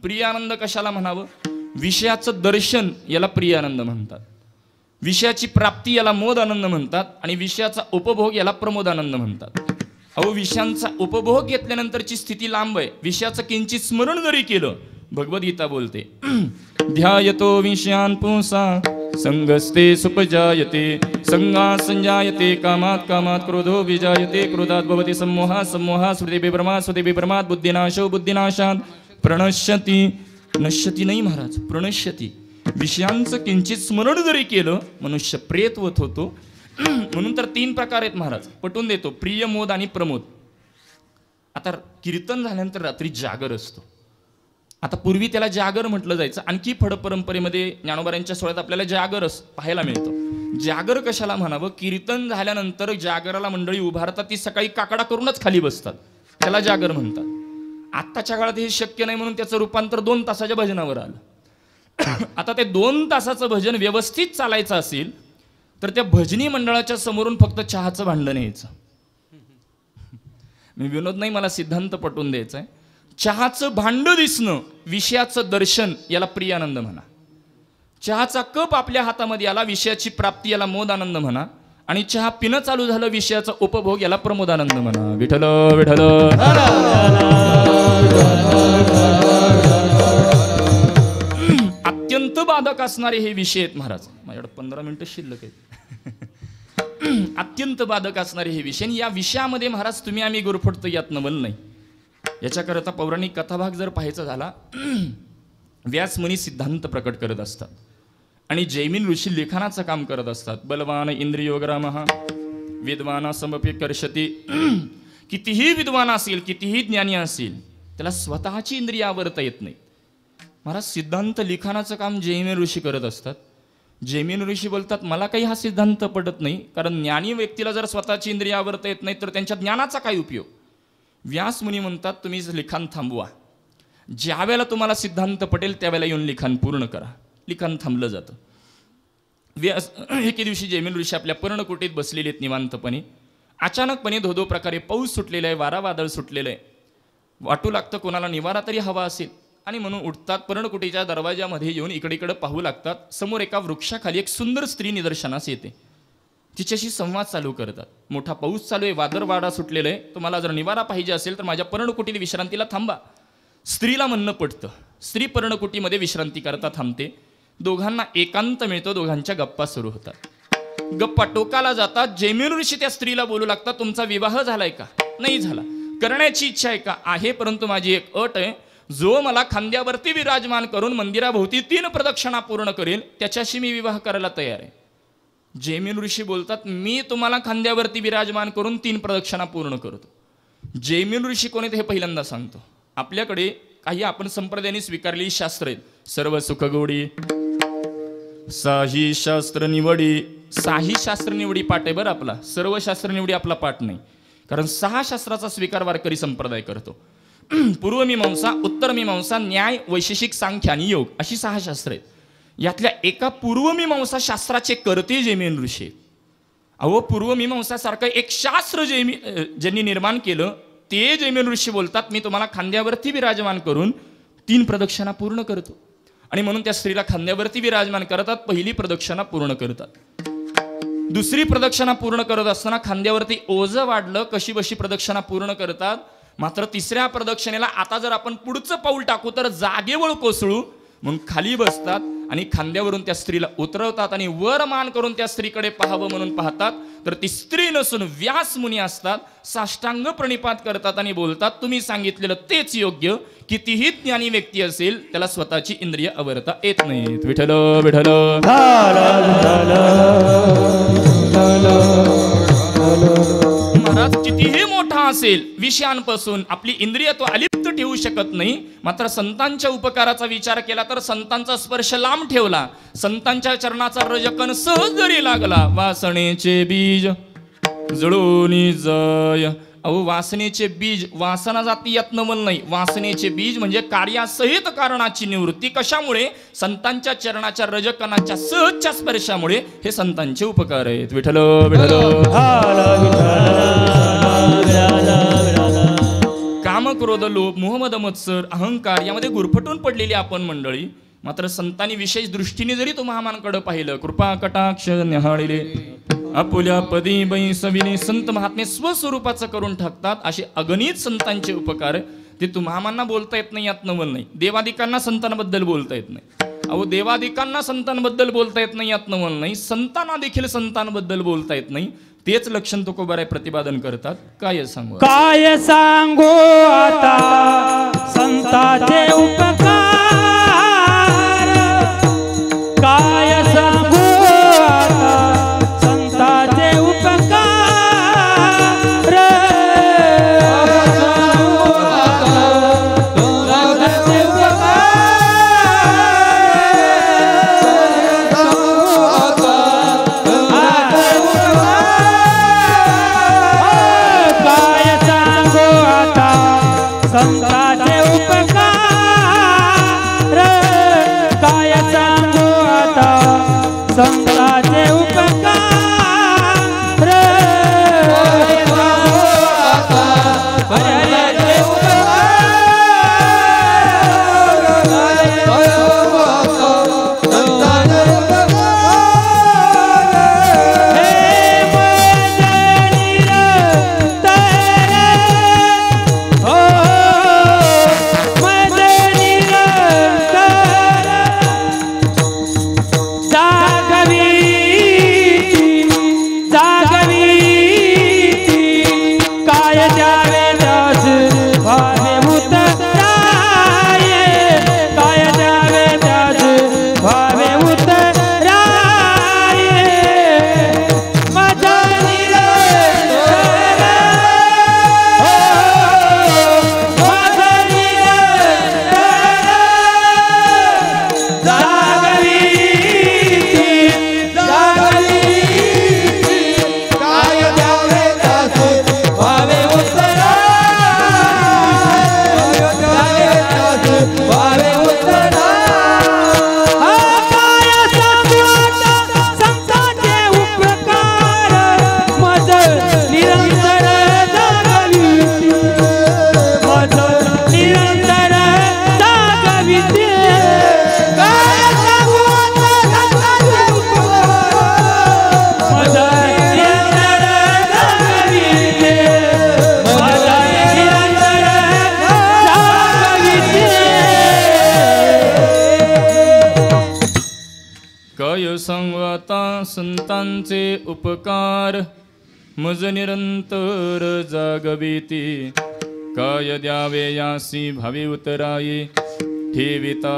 प्रिय आनंद कशाला म्हणावं? विषयाचं दर्शन याला प्रिय आनंद म्हणतात, विषयाची प्राप्ती याला मोद आनंद म्हणतात आणि विषयाचा उपभोग याला प्रमोद आनंद म्हणतात. अहो, विषयांचा उपभोग घेतल्यानंतरची स्थिती लांब आहे. विषयाचं किंचित स्मरण जरी केलं, भगवद्गीता बोलते, ध्यायतो विषयान् पुंसा संगस्ते सुपजायते संगात् संजायते कामात् कामात् क्रोधो विजायते क्रोधात् भवति सम्मोहात् सम्मोहात् स्मृतिविभ्रमात् स्मृतिविभ्रमात् बुद्धिनाशो बुद्धिनाशात् प्रणश्यति. नश्यती नाही महाराज, प्रणश्यती. विषयांचं किंचित स्मरण जरी केलं मनुष्य प्रेतवत होतो. म्हणून तर 3 प्रकार आहेत महाराज. पटवून देतो, प्रिय, मोद आणि प्रमोद. आता कीर्तन झाल्यानंतर रात्री जागर असतो. आता पूर्वी त्याला जागर म्हटलं जायचं. आणखी फड परंपरेमध्ये ज्ञानोबारांच्या सोहळ्यात आपल्याला जागर पाहायला मिळतो. जागर कशाला म्हणावं? कीर्तन झाल्यानंतर जागराला मंडळी उभारतात, ती सकाळी काकडा करूनच खाली बसतात, त्याला जागर म्हणतात. आत्ताच्या काळात हे शक्य नाही म्हणून त्याचं रूपांतर 2 तासाच्या भजनावर आलं. आता ते 2 तासाचं भजन व्यवस्थित चालायचं असेल तर त्या भजनी मंडळाच्या समोरून फक्त चहाचं भांडण यायचं. मी विनोद नाही, मला सिद्धांत पटवून द्यायचा आहे. चहाचं भांड दिसणं, विषयाचं दर्शन, याला प्रियानंद म्हणा. चहाचा कप आपल्या हातामध्ये आला, विषयाची प्राप्ती, याला मोदानंद म्हणा. आणि चहा पिणं चालू झालं, विषयाचा उपभोग, याला प्रमोदानंद म्हणा. विठ्ठल विठ्ठल. अत्यंत बाधक असणारे हे विषय आहेत महाराज. माझ्याकडे 15 मिनिटं शिल्लक आहेत. अत्यंत बाधक असणारे हे विषय. आणि या विषयामध्ये महाराज तुम्ही आम्ही गुरफटतो यात नवल नाही. याच्याकरता पौराणिक कथाभाग जर पाहायचा झाला, व्यासमुनी सिद्धांत प्रकट करत असतात आणि जैमिन ऋषी लेखनाचं काम करत असतात. बलवान इंद्रियोग्रामः विद्वाना समपि कर्षति. कितीही विद्वान असेल, कितीही ज्ञानी असेल, त्याला स्वतःची इंद्रिय आवरता येत नाही. महाराज सिद्धांत लिखाणाचं काम जैमिन ऋषी करत असतात. जैमिन ऋषी बोलतात मला काही हा सिद्धांत पटत नाही, कारण ज्ञानी व्यक्तीला जर स्वतःची इंद्रिय आवरता येत नाही तर त्यांच्या ज्ञानाचा काय उपयोग. व्यासमुनी म्हणतात तुम्ही लिखाण थांबवा. ज्या वेळेला तुम्हाला सिद्धांत पटेल त्यावेळेला येऊन लिखाण पूर्ण करा. लिखाण थांबलं जातं. एके दिवशी जैमिन ऋषी आपल्या पर्णकुटीत बसलेले आहेत निवांतपणे. अचानकपणे धोधो प्रकारे पाऊस सुटलेला आहे, वारा वादळ सुटलेलं आहे. वाटू लागतं कोणाला निवारा तरी हवा असेल, आणि म्हणून उठतात. पर्णकुटीच्या दरवाजामध्ये येऊन इकडे पाहू लागतात. समोर एका वृक्षाखाली एक सुंदर स्त्री निदर्शनास येते. तिच्याशी संवाद चालू करतात. मोठा पाऊस चालू आहे, वादळ वाडा सुटलेलं आहे, तुम्हाला जर निवारा पाहिजे असेल तर माझ्या पर्णकुटीत विश्रांतीला थांबा. स्त्रीला म्हणणं पटतं. स्त्री पर्णकुटीमध्ये विश्रांती करता थांबते. दोघांना एकांत मिळतो. दोघांच्या गप्पा सुरू होतात. गप्पा टोकाला जातात. जैमिन ऋषी त्या स्त्रीला बोलू लागतात तुमचा विवाह झालाय का. नाही झाला. करण्याची इच्छा आहे का. आहे, परंतु माझी एक अट आहे. जो मला खांद्यावरती विराजमान करून मंदिराभोवती 3 प्रदक्षिणा पूर्ण करेल त्याच्याशी मी विवाह करायला तयार आहे. जैमिन ऋषी बोलतात मी तुम्हाला खांद्यावरती विराजमान करून 3 प्रदक्षिणा पूर्ण करतो. जैमिन ऋषी कोण आहेत हे पहिल्यांदा सांगतो. आपल्याकडे काही आपण संप्रदायाने स्वीकारलेली शास्त्र आहेत. सर्व सुखगोडी, साही शास्त्र निवडी. साही शास्त्र निवडी पाठ आहे बरं आपला. सर्व शास्त्र निवडी आपला पाठ नाही, कारण 6 शास्त्राचा स्वीकार वारकरी संप्रदाय करतो. पूर्वमीमांसा, उत्तरमीमांसा, न्याय, वैशेषिक, सांख्य आणि योग अशी 6 शास्त्र आहेत. यातल्या एका पूर्वमीमांसा शास्त्राचे कर्ते जैमिन ऋषी आहेत. अहो पूर्वमीमांसासारखं एक शास्त्र ज्यांनी निर्माण केलं ते जैमिन ऋषी बोलतात मी तुम्हाला खांद्यावरती विराजमान करून 3 प्रदक्षिणा पूर्ण करतो. आणि म्हणून त्या स्त्रीला खांद्यावरती विराजमान करतात. पहिली प्रदक्षिणा पूर्ण करतात. दुसरी प्रदक्षिणा पूर्ण करत असताना खांद्यावरती ओझं वाढलं, कशी बशी प्रदक्षिणा पूर्ण करतात. मात्र 3ऱ्या प्रदक्षिणेला आता जर आपण पुढचं पाऊल टाकू तर जागेवर कोसळू म्हणून खाली बसतात आणि खांद्यावरून त्या स्त्रीला उतरवतात आणि वर मान करून त्या स्त्रीकडे पाहावं म्हणून पाहतात तर ती स्त्री नसून व्यास मुनी असतात. साष्टांग प्रणिपात करतात आणि बोलतात तुम्ही सांगितलेलं तेच योग्य. कितीही ज्ञानी व्यक्ती असेल त्याला स्वतःची इंद्रिय आवरता येत नाहीत. विठ्ठल विठ्ठल. महाराज कितीही मोठा असेल विषयांपासून आपली इंद्रिय तो अलिप्त ठेवू शकत नाही. मात्र संतांच्या उपकाराचा विचार केला तर संतांचा स्पर्श लांब ठेवला. संतांच्या चरणाचा रजकण सहज जरी लागला. वासनेचे बीज जळून जाय. अहो वासनेचे बीज, वासना जाती यात नवल नाही. वासनेचे बीज म्हणजे कार्यासहित कारणाची निवृत्ती. कशामुळे. संतांच्या चरणाच्या रजकणाच्या सहजच्या स्पर्शामुळे. हे संतांचे उपकार आहेत. विठ्ठल विठ्ठल. काम, क्रोध, लोभ, मोह, मद, मत्सर, अहंकार यामध्ये गुरफटून पडलेली आपण मंडळी. मात्र संतांनी विशेष दृष्टीने जरी तो महामानकडे पाहिलं, कृपा कटाक्ष न्याहाळिले आपुल्या पदी बैसविले. संत महात्मे स्वस्वरूपाचं करून टाकतात. असे अगणित संतांचे उपकार ते तुम्हामांना बोलता येत नाही यात नवल नाही. देवादिकांना संतांबद्दल बोलता येत नाही. अहो देवादिकांना संतांबद्दल बोलता येत नाही यात नवल नाही. संतांना देखील संतांबद्दल बोलता येत नाही. तेच लक्षण तुकोबाराय प्रतिपादन करतात. काय सांगू आता संतांचे उपकार. काय सांगू आता संतांचे उपकार. संतांचे उपकार काय सांगू आता संतांचे उपकार. काय द्यावे त्यास भावे उतराये काय द्यावे त्यास भावे उतराये माझा निरंतर माझा निरंतर जागवीती काय द्यावे त्यास भावे भावे उतरा काय सांगू आता संतांचे उपकार मज निरंतर जागविते मज निरंतर जागविते काय सांगू आता संतांचे उपकार मज निरंतर जागविते मज निरंतर जागविते काय सांगू आता संतांचे उपकार मज निरंतर जागविती काय द्यावे यासी भावी उतराई ठेविता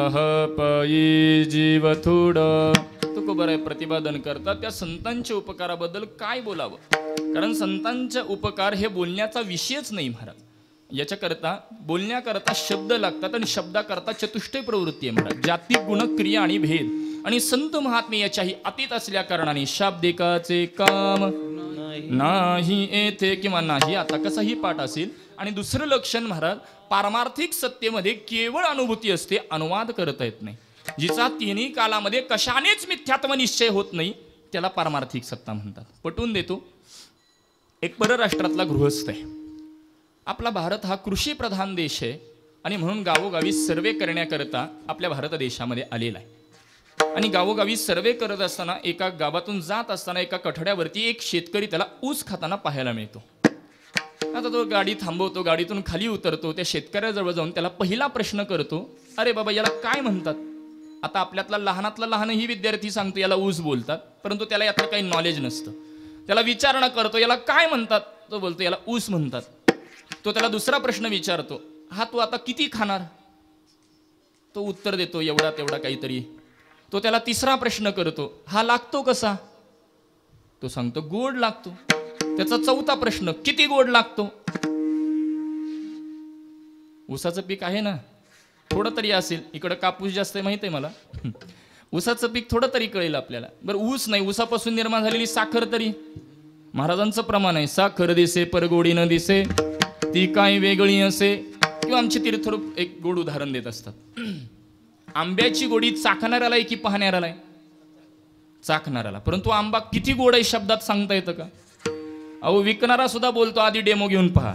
पायी जीव थोडा. तुकोबराय प्रतिपादन करतात त्या संतांच्या उपकाराबद्दल काय बोलावं, कारण संतांचा उपकार हे बोलण्याचा विषयच नाही महाराज. याच्याकरता बोलण्याकरता शब्द लागतात आणि शब्दाकरता चतुष्टय प्रवृत्ती आहे महाराज. जाती गुण क्रिया आणि भेद आणि संत महात्मे याच्याही अतीत असल्या कारणाने शाब्दिकाचे काम नाही येथे किंवा नाही आता कसाही पाठ असेल. आणि दुसरं लक्षण महाराज पारमार्थिक सत्तेमध्ये केवळ अनुभूती असते, अनुवाद करता येत नाही. जिचा तिन्ही कालामध्ये कशानेच मिथ्यात्व निश्चय होत नाही त्याला पारमार्थिक सत्ता म्हणतात. पटवून देतो. एक परराष्ट्रातला गृहस्थ आहे. आपला भारत हा कृषीप्रधान देश आहे आणि म्हणून गावोगावी सर्वे करण्याकरता आपल्या भारत देशामध्ये आलेला आहे. आणि गावोगावी सर्वे करत असताना एका गावातून जात असताना एका कठड्यावरती एक शेतकरी त्याला ऊस खाताना पाहायला मिळतो. आता तो गाडी थांबवतो, गाडीतून खाली उतरतो, त्या शेतकऱ्याजवळ जाऊन त्याला पहिला प्रश्न करतो, अरे बाबा याला काय म्हणतात. आता आपल्यातला लहानातला लहानही विद्यार्थी सांगतो याला ऊस बोलतात, परंतु त्याला यातलं काही नॉलेज नसतं. त्याला विचारणा करतो याला काय म्हणतात, तो बोलतो याला ऊस म्हणतात. तो त्याला दुसरा प्रश्न विचारतो, हा तू आता किती खाणार. तो उत्तर देतो एवढा तेवढा काहीतरी. तो त्याला तिसरा प्रश्न करतो, हा लागतो कसा. तो सांगतो गोड लागतो. त्याचा चौथा प्रश्न, किती गोड लागतो. ऊसाचं पीक आहे ना, थोडं तरी असेल. इकडं कापूस जास्त आहे माहित आहे मला. ऊसाचं पीक थोडं तरी कळेल आपल्याला. बरं ऊस नाही, ऊसापासून निर्माण झालेली साखर तरी. महाराजांचं प्रमाण आहे, साखर दिसे परगोडी न दिसे ती काय वेगळी असे. किंवा आमचे तीर्थरूप एक गोड उदाहरण देत असतात. आंब्याची गोडी चाखणाऱ्याला आहे की पाहणाऱ्याला आहे. चाखणाऱ्याला. परंतु आंबा किती गोड आहे शब्दात सांगता येतं का. अहो विकणारा सुद्धा बोलतो आधी डेमो घेऊन पहा.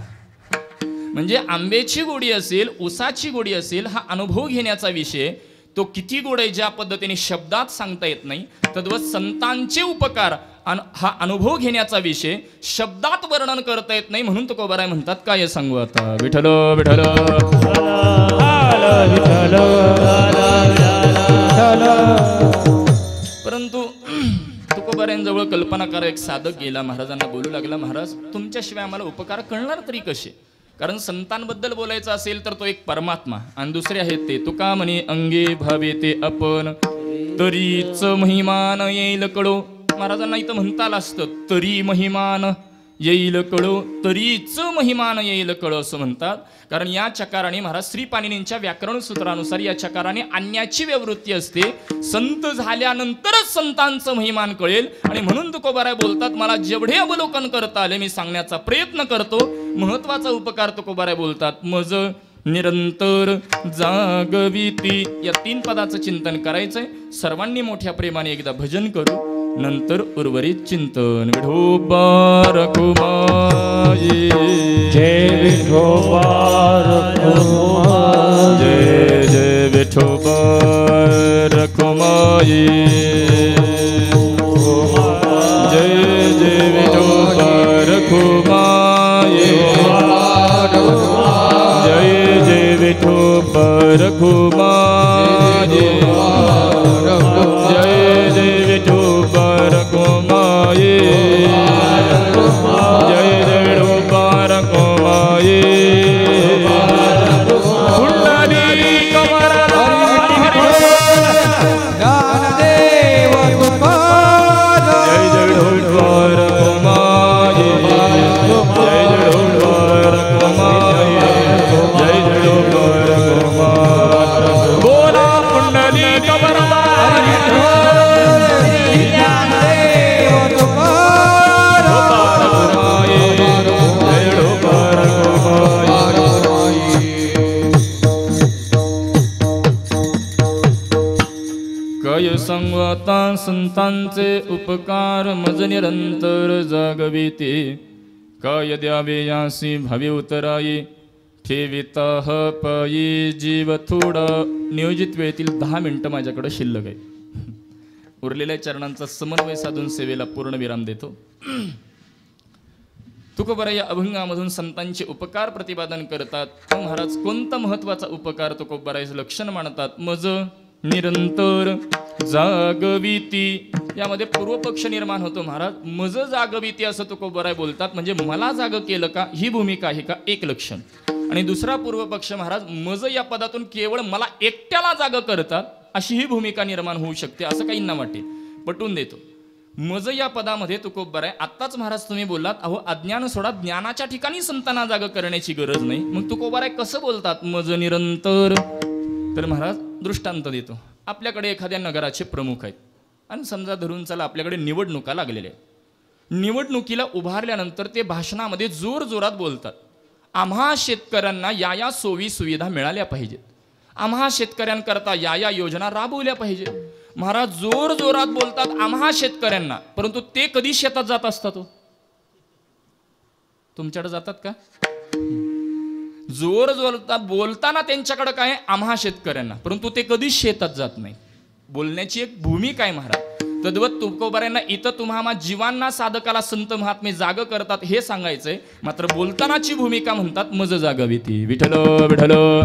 म्हणजे आंब्याची गोडी असेल, ऊसाची गोडी असेल, हा अनुभव घेण्याचा विषय. तो किती गोड आहे ज्या पद्धतीने शब्दात सांगता येत नाही, तद्वत संतांचे उपकार हा अनुभव घेण्याचा विषय शब्दात वर्णन करता येत नाही. म्हणून तुकोबाराय म्हणतात काय सांगू आता. विठ्ठल विठ्ठल परंतु तुकोबारायांजवळ कल्पनाकार एक साधक गेला. महाराजांना बोलू लागला, महाराज तुमच्याशिवाय आम्हाला उपकार कळणार तरी कसे. कारण संतांबद्दल बोलायचं असेल तर तो एक परमात्मा आणि दुसरे आहेत ते तुका म्हणे अंगे भावे ते आपण तरीच महिमान येईल कळो. महाराजांना इथं म्हणता आलं असतं तरी महिमान येईल कळो, तरीच महिमान येईल कळो असं म्हणतात. कारण या चकाराने महाराज श्री पाणिनींच्या व्याकरण सूत्रानुसार या चकाराने आणण्याची व्यवृत्ती असते. संत झाल्यानंतरच संतांचं महिमान कळेल. आणि म्हणून तुकोबाराय बोलतात, मला जेवढे अवलोकन करता आले मी सांगण्याचा प्रयत्न करतो. महत्वाचा उपकार तुकोबाराय बोलतात, मज निरंतर जागविती. या 3 पदाचं चिंतन करायचंय. सर्वांनी मोठ्या प्रेमाने एकदा भजन करू, नंतर उर्वरित चिंतन. विठोबा रखुमाई जय विठोबा रखुमाई जय जय विठोबा रखुमाई जय जय विठोबा रखुमाई जय जय विठोबा रखुमाई जय जय विठोबा रखुमाई जय जय विठोबा रखुमाई सांगता संतांचे उपकार मज निरंतर जागविते काय द्यावे यासी भावी उतराई ठेविता पायी जीव थोडा नियोजित वेळेतील 10 मिनिटं माझ्याकडे शिल्लक आहे उरलेल्या चरणांचा समन्वय साधून सेवेला पूर्ण विराम देतो तुकोबरा या अभंगामधून संतांचे उपकार प्रतिपादन करतात महाराज कोणता महत्वाचा उपकार तुकोबरायचं लक्षण मानतात मज निरंतर जागविती यामध्ये पूर्वपक्ष निर्माण होतो महाराज मज जागविती असं तुकोबराय बोलतात म्हणजे मला जाग केलं का ही भूमिका आहे का एक लक्षण आणि दुसरा पूर्वपक्ष महाराज मज या पदातून केवळ मला एकट्याला जाग करतात अशी ही भूमिका निर्माण होऊ शकते असं काहींना वाटेल पटवून देतो मज या पदामध्ये तुकोबराय आत्ताच महाराज तुम्ही बोललात अहो अज्ञान सोडा ज्ञानाच्या ठिकाणी संतांना जाग करण्याची गरज नाही मग तुकोबराय कसं बोलतात मज निरंतर तर महाराज दृष्टांत देतो आपल्याकडे एखाद्या नगराचे प्रमुख आहेत आणि समजा धरून चला आपल्याकडे निवडणुका लागलेल्या आहेत निवडणुकीला उभारल्यानंतर ते भाषणामध्ये जोर जोरात बोलतात आम्हा शेतकऱ्यांना या सोयी सुविधा मिळाल्या पाहिजेत आम्हा शेतकऱ्यांकरता या योजना राबवल्या पाहिजेत महाराज जोर जोरात बोलतात आम्हा शेतकऱ्यांना परंतु ते कधी शेतात जात असतात तुमच्याकडे जातात का जोर जोरात बोलताना त्यांच्याकडे काय आम्हा शेतकऱ्यांना परंतु ते कधी शेतात जात नाही बोलण्याची एक भूमिका आहे महाराज तद्वत तुकोबरायांना इथं तुम्हा जीवांना साधकाला संत महात्मे जाग करतात हे सांगायचंय मात्र बोलतानाची भूमिका म्हणतात मज जागविती विठ्ठल विठ्ठल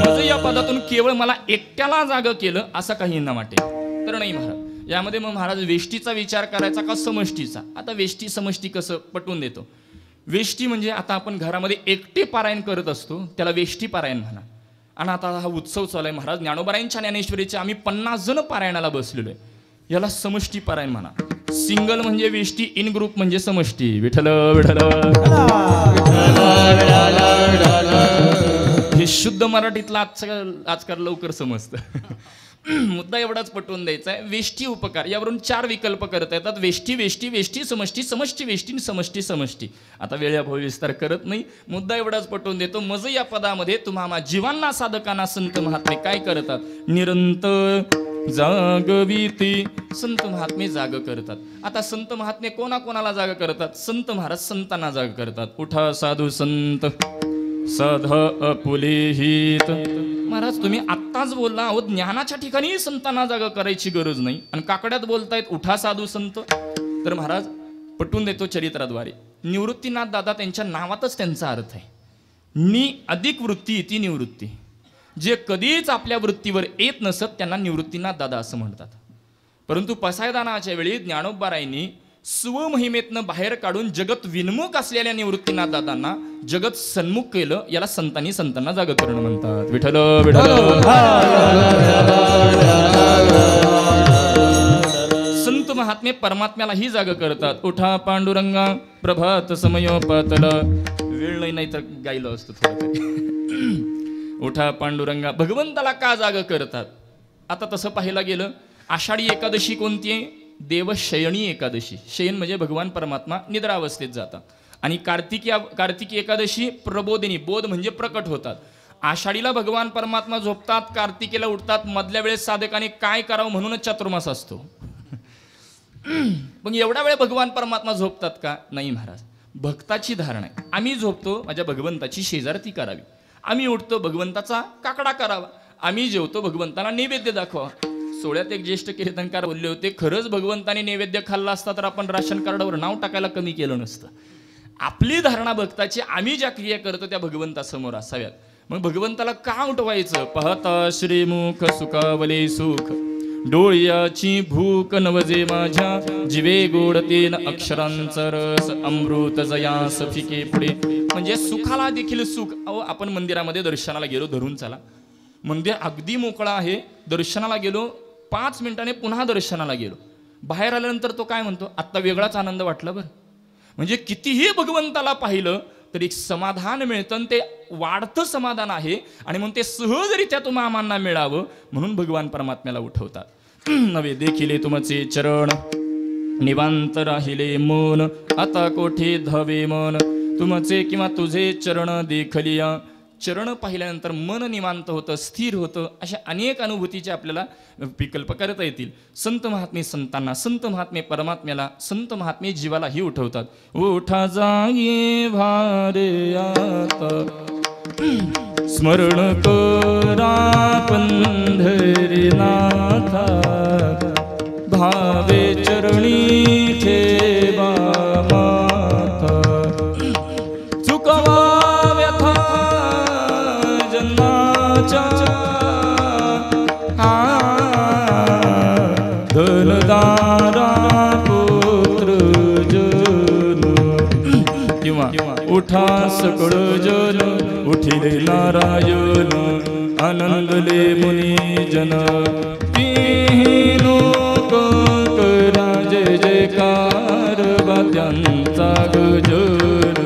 मज या पदातून केवळ मला एकट्याला जाग केलं असं काही ना वाटेल तर नाही महाराज यामध्ये मग महाराज वेष्टीचा विचार करायचा का समष्टीचा आता वेष्टी समष्टी कसं पटवून देतो वेष्टी म्हणजे आता आपण घरामध्ये एकटे पारायण करत असतो त्याला वेष्टी पारायण म्हणा आणि आता हा उत्सव चालू आहे महाराज ज्ञानोबरायांच्या ज्ञानेश्वरीचे आम्ही 50 जण पारायणाला बसलेलो आहे याला समष्टी पारायण म्हणा सिंगल म्हणजे वेष्टी इन ग्रुप म्हणजे समष्टी विठ्ठल विठ्ठल हे शुद्ध मराठीतला आजकाल लवकर समजतं मुद्दा एवढाच पटवून द्यायचा आहे वेष्टी उपकार यावरून 4 विकल्प करता येतात वेष्टी वेष्टी वेष्टी समष्टी समष्टी वेष्टी समष्टी समष्टी आता वेळाभावी विस्तार करत नाही मुद्दा एवढाच पटवून देतो मज या पदामध्ये तुम्हा जीवांना साधकांना संत महात्मे काय करतात निरंतर जागविती संत महात्मे जाग करतात आता संत महात्मे कोणाकोणाला जाग करतात संत महाराज संतांना जाग करतात उठा साधू संत सध अपुलेहित महाराज तुम्ही आत्ताच बोलला अहो ज्ञानाच्या ठिकाणी संतांना जागा करायची गरज नाही आणि काकड्यात बोलतायत उठा साधू संत तर महाराज पटवून देतो चरित्राद्वारे निवृत्तीनाथ दादा त्यांच्या नावातच त्यांचा अर्थ आहे नि अधिक वृत्ती ती निवृत्ती जे कधीच आपल्या वृत्तीवर येत नसत त्यांना निवृत्तीनाथ दादा असं म्हणतात परंतु पसायदानाच्या वेळी ज्ञानोबारायांनी स्वमहिमेतनं बाहेर काढून जगत विन्मुख असलेल्या निवृत्तीनाथ दादांना जगत सन्मुख केलं याला संतांना जाग करणं म्हणतात विठ्ठल विठ्ठल संत महात्मे परमात्म्यालाही जाग करतात उठा पांडुरंगा प्रभात समय पातल वेळ नाही तर गायलं असतं थोडं उठा पांडुरंगा भगवंताला का जाग करतात आता तसं पाहायला गेलं आषाढी एकादशी कोणती आहे देवशयनी एकादशी शयन म्हणजे भगवान परमात्मा निद्रावस्थेत जातात आणि कार्तिकी एकादशी प्रबोधिनी बोध म्हणजे प्रकट होतात आषाढीला भगवान परमात्मा झोपतात कार्तिकेला उठतात मधल्या वेळेस साधकाने काय करावं म्हणूनच चातुर्मास असतो मग एवढ्या वेळ भगवान परमात्मा झोपतात का नाही महाराज भक्ताची धारणा आहे आम्ही झोपतो माझ्या भगवंताची शेजारती करावी आम्ही उठतो भगवंताचा काकडा करावा आम्ही जेवतो भगवंताला नैवेद्य दाखवा सोळ्यात एक ज्येष्ठ कीर्तनकार बोलले होते खरंच भगवंताने नैवेद्य खाल्ला असता तर आपण राशन कार्डावर नाव टाकायला कमी केलं नसतं आपली धारणा भक्ताची आम्ही ज्या क्रिया करतो त्या भगवंतासमोर असाव्यात मग भगवंताला का उठवायचं पाहता श्रीमुख सुखावले सुख डोळ्याची भूक नवजे माझ्या जिवे गोडतेन अक्षरांचा रस अमृत जयास फिके पुढे म्हणजे सुखाला देखील सुख अहो आपण मंदिरामध्ये दर्शनाला गेलो धरून चला मंदिर अगदी मोकळा आहे दर्शनाला गेलो 5 मिनिटाने पुन्हा दर्शनाला गेलो बाहेर आल्यानंतर तो काय म्हणतो आत्ता वेगळाच आनंद वाटला बरं म्हणजे कितीही भगवंताला पाहिलं तर एक समाधान मिळतं आणि ते वाढतं समाधान आहे आणि म्हणून ते सहजरित्या तुम्हाला मिळावं म्हणून भगवान परमात्म्याला उठवतात नवे देखिले तुमचे चरण निवांत राहिले मन आता कोठे धावे मन तुमचे किंवा तुझे चरण देखलिया चरण पाहिल्यानंतर मन निवांत होतं, स्थिर होतं. अशा अनेक अनुभूतीचे आपल्याला विकल्प करता येतील. संत महात्मे संतांना, संत महात्मे परमात्म्याला, संत महात्मे जीवालाही उठवतात. उठा जागे भारे आता स्मरण करा पंढरीनाथा, भावे चरणी ठेवा माता. चुकवा व्यथा जन्माच्या, धनदारा पुत्र जन, किंवा उठा सकळ जन उठिले नारायण, आनंदले मुनी जन. करा जय जयकार वाद्यांचा गजर.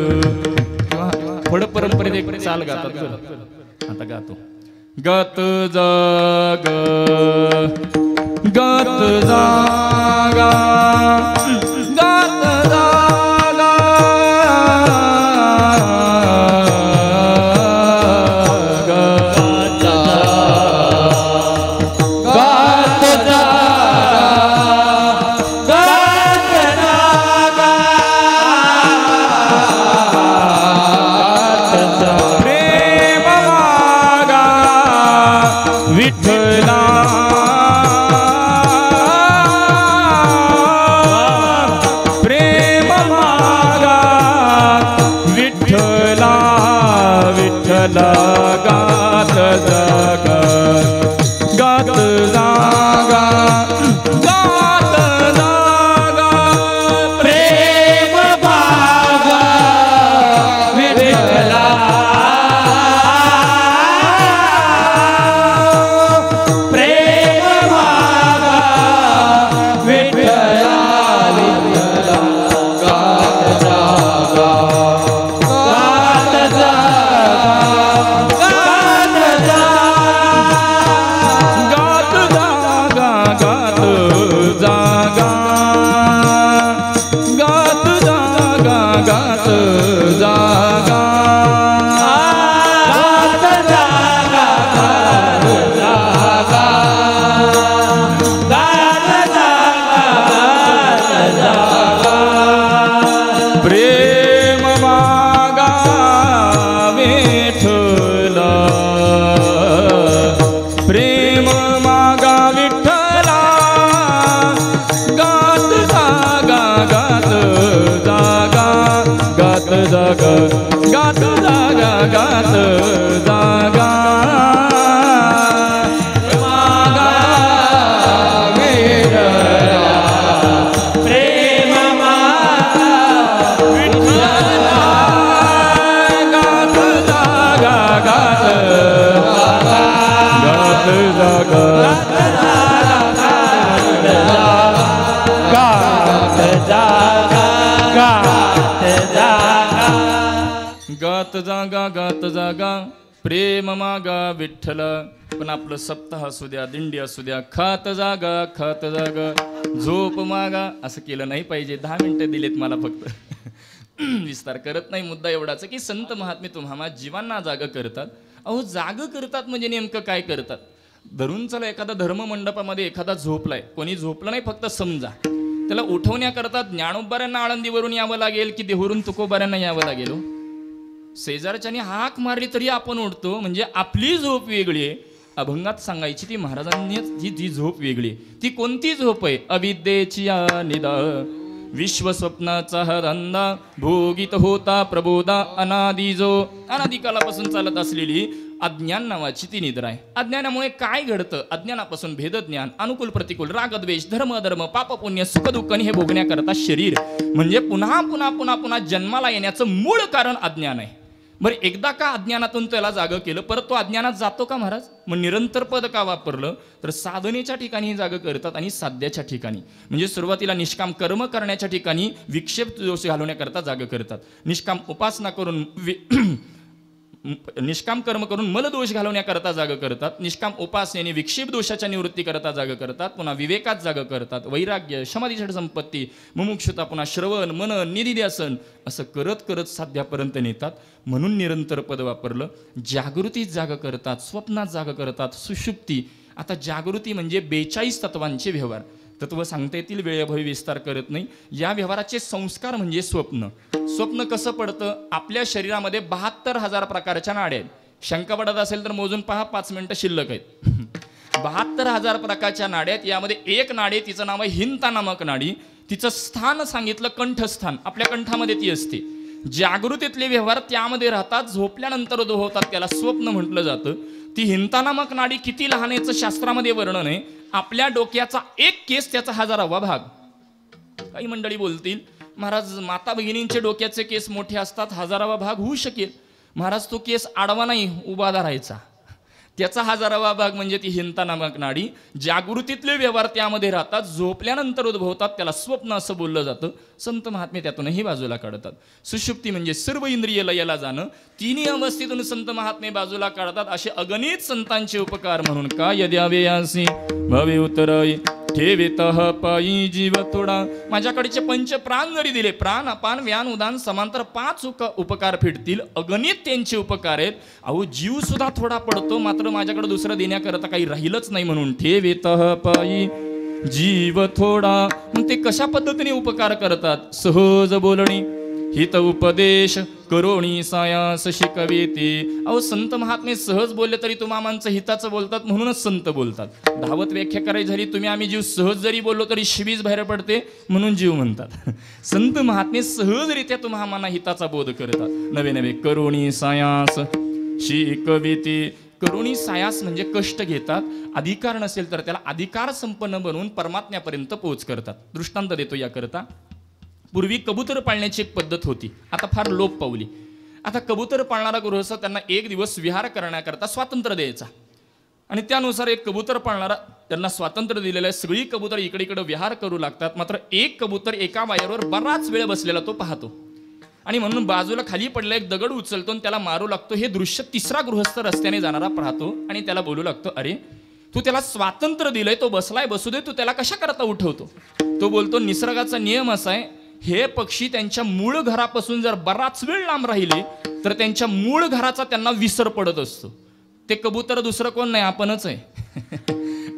फड परंपरेत एक चाल गातात. आता गातो. गात जाग गात जागा गात जागा गात जागा गात जागा गात जागा प्रेम भागा विठ्ठला. प्रेम भागा विठ्ठला विठ्ठला. गात जागा गात जागा जागा गात जागा गात जागा मागा वेडला प्रेम मागा विठ्ठला. गात जागा गात गात जागा गात जागा गात जागा गात जागा प्रेम मागा विठ्ठल. पण आपलं सप्ताह असू द्या, दिंडी असू द्या, खात जागा खात जागा. झोप मागा असं केलं नाही पाहिजे. 10 मिनिटं दिलेत मला फक्त. विस्तार करत नाही. मुद्दा एवढाच की संत महात्मे तुम्हाला जीवांना जाग करतात. अहो जाग करतात म्हणजे नेमकं काय करतात? धरून चला एखादा धर्म मंडपामध्ये एखादा झोपलाय, कोणी झोपलं नाही फक्त समजा, त्याला उठवण्याकरता ज्ञानोबाऱ्यांना आळंदीवरून यावं लागेल की देहूरून तुकोबाऱ्यांना यावं लागेल? शेजारच्याने हाक मारली तरी आपण उठतो. म्हणजे आपली झोप वेगळी आहे. अभंगात सांगायची ती महाराजांनी ती झोप वेगळी. ती कोणती झोप आहे? अविद्येची निदा विश्वस्वप्नाचा हा धंदा भोगित होता प्रबोधा अनादी जो. अनादिकालापासून चालत असलेली अज्ञान नावाची ती निद्रा आहे. अज्ञानामुळे काय घडतं? अज्ञानापासून भेदज्ञान, अनुकूल प्रतिकूल, रागद्वेष, धर्म अधर्म, पाप पुण्य, सुख दुःख हे भोगण्याकरता शरीर म्हणजे पुन्हा पुन्हा पुन्हा पुन्हा जन्माला येण्याचं मूळ कारण अज्ञान आहे. बरं, एकदा का अज्ञानातून त्याला जागं केलं, परत तो अज्ञानात जातो का महाराज? मग निरंतर पद का वापरलं? तर साधनेच्या ठिकाणी जागं करतात आणि साध्याच्या ठिकाणी म्हणजे सुरुवातीला निष्काम कर्म करण्याच्या ठिकाणी विक्षेप दोष घालवण्याकरता जागं करतात. निष्काम उपासना करून निष्काम कर्म करून मलदोष घालवण्याकरता जाग करतात, निष्काम उपासनेने विक्षेप दोषाच्या निवृत्तीकरता जाग करतात, पुन्हा विवेकात जाग करतात, वैराग्य, समाधी संपत्ती, मुमुक्षुता, पुन्हा श्रवण, मनन, निधिध्यासन असं करत करत साध्यापर्यंत नेतात. म्हणून निरंतर पद वापरलं. जागृतीत जाग करतात, स्वप्नात जाग करतात, सुषुप्ती. आता जागृती म्हणजे 42 तत्वांचे व्यवहार. तत्व सांगता येतील, वेळेअभावी विस्तार करत नाही. या व्यवहाराचे संस्कार म्हणजे स्वप्न. स्वप्न कसं पडतं? आपल्या शरीरामध्ये 72,000 प्रकारच्या नाड्या आहेत. शंका पडत असेल तर मोजून पहा, 5 मिनिटं शिल्लक आहेत. 72,000 प्रकारच्या नाड्या आहेत. यामध्ये एक नाडी, तिचं नाव आहे हिंता नामक नाडी. तिचं स्थान सांगितलं कंठस्थान, आपल्या कंठामध्ये ती असते. जागृतीतले व्यवहार त्यामध्ये राहतात, झोपल्यानंतर उद्भवतात, त्याला स्वप्न म्हटलं जातं. ती हिंता नामक नाडी किती लहान आहे याचं शास्त्रामध्ये वर्णन आहे. आपल्या डोक्याचा एक केस त्याचा 1000वा भाग. काही मंडळी बोलतील, महाराज माता भगिनींचे डोक्याचे केस मोठे असतात, 1000वा भाग होऊ शकेल. महाराज तो केस आडवा नाही, उभा धरायचा, त्याचा 1000वा भाग म्हणजे ती हिंता नामक नाडी. जागृतीतले व्यवहार त्यामध्ये राहतात, झोपल्यानंतर उद्भवतात, त्याला स्वप्न असं बोललं जातं. संत महात्मे त्यातूनही बाजूला काढतात. सुषुप्ती म्हणजे सर्व इंद्रिय लयाला जाणं. तिन्ही अवस्थेतून संत महात्मे बाजूला काढतात. असे अगणित संतांचे उपकार म्हणून काय द्यावे यासी भवे उतराई ठेवितः पायी जीव थोडा. माझ्याकडचे पंच प्राण जरी दिले, प्राण अपान व्यान उदान समांतर 5 उपकार फिटतील. अगणित त्यांचे उपकार आहेत. अहो जीव सुद्धा थोडा पडतो, मात्र माझ्याकडे दुसरं देण्याकरता काही राहिलंच नाही म्हणून ठेवितः पायी जीव थोडा. मग ते कशा पद्धतीने उपकार करतात? सहज बोलणी हित उपदेश करोणी सायास शिकवेती. अहो संत महात्मे सहज बोलले तरी तुम्हा माणसं हिताचं बोलतात, म्हणूनच संत बोलतात. धावत व्याख्या करायची झाली, तुम्ही आम्ही जीव सहज जरी बोललो तरी शिवीच बाहेर पडते, म्हणून जीव म्हणतात. संत महात्मे सहजरित्या तुम्हा मना हिताचा बोध करतात. नवे नवे करोणी सायास शिकवेती. करुणी सायास म्हणजे कष्ट घेतात. अधिकार नसेल तर त्याला अधिकार संपन्न बनवून परमात्म्यापर्यंत पोहोच करतात. दृष्टांत देतो याकरता. पूर्वी कबूतर पाळण्याची एक पद्धत होती, आता फार लोप पावली. आता कबूतर पाळणारा गृहस्थ त्यांना एक दिवस विहार करण्याकरता स्वातंत्र्य द्यायचा, आणि त्यानुसार एक कबूतर पाळणारा त्यांना स्वातंत्र्य दिलेलं आहे. सगळी कबूतर इकडे इकडे विहार करू लागतात, मात्र एक कबूतर एका वायरवर बराच वेळ बसलेला तो पाहतो, आणि म्हणून बाजूला खाली पडलेला एक दगड उचलतो आणि त्याला मारू लागतो. हे दृश्य तिसरा गृहस्थ रस्त्याने जाणारा पाहतो आणि त्याला बोलू लागतो, अरे तू त्याला स्वातंत्र्य दिलंय, तो बसलाय, बसू दे, तू त्याला कशा करता उठवतो? तो बोलतो, निसर्गाचा नियम असा आहे, हे पक्षी त्यांच्या मूळ घरापासून जर बराच वेळ लांब राहिले तर त्यांच्या मूळ घराचा त्यांना विसर पडत असतो. ते कबूतर दुसरं कोण नाही, आपणच आहे.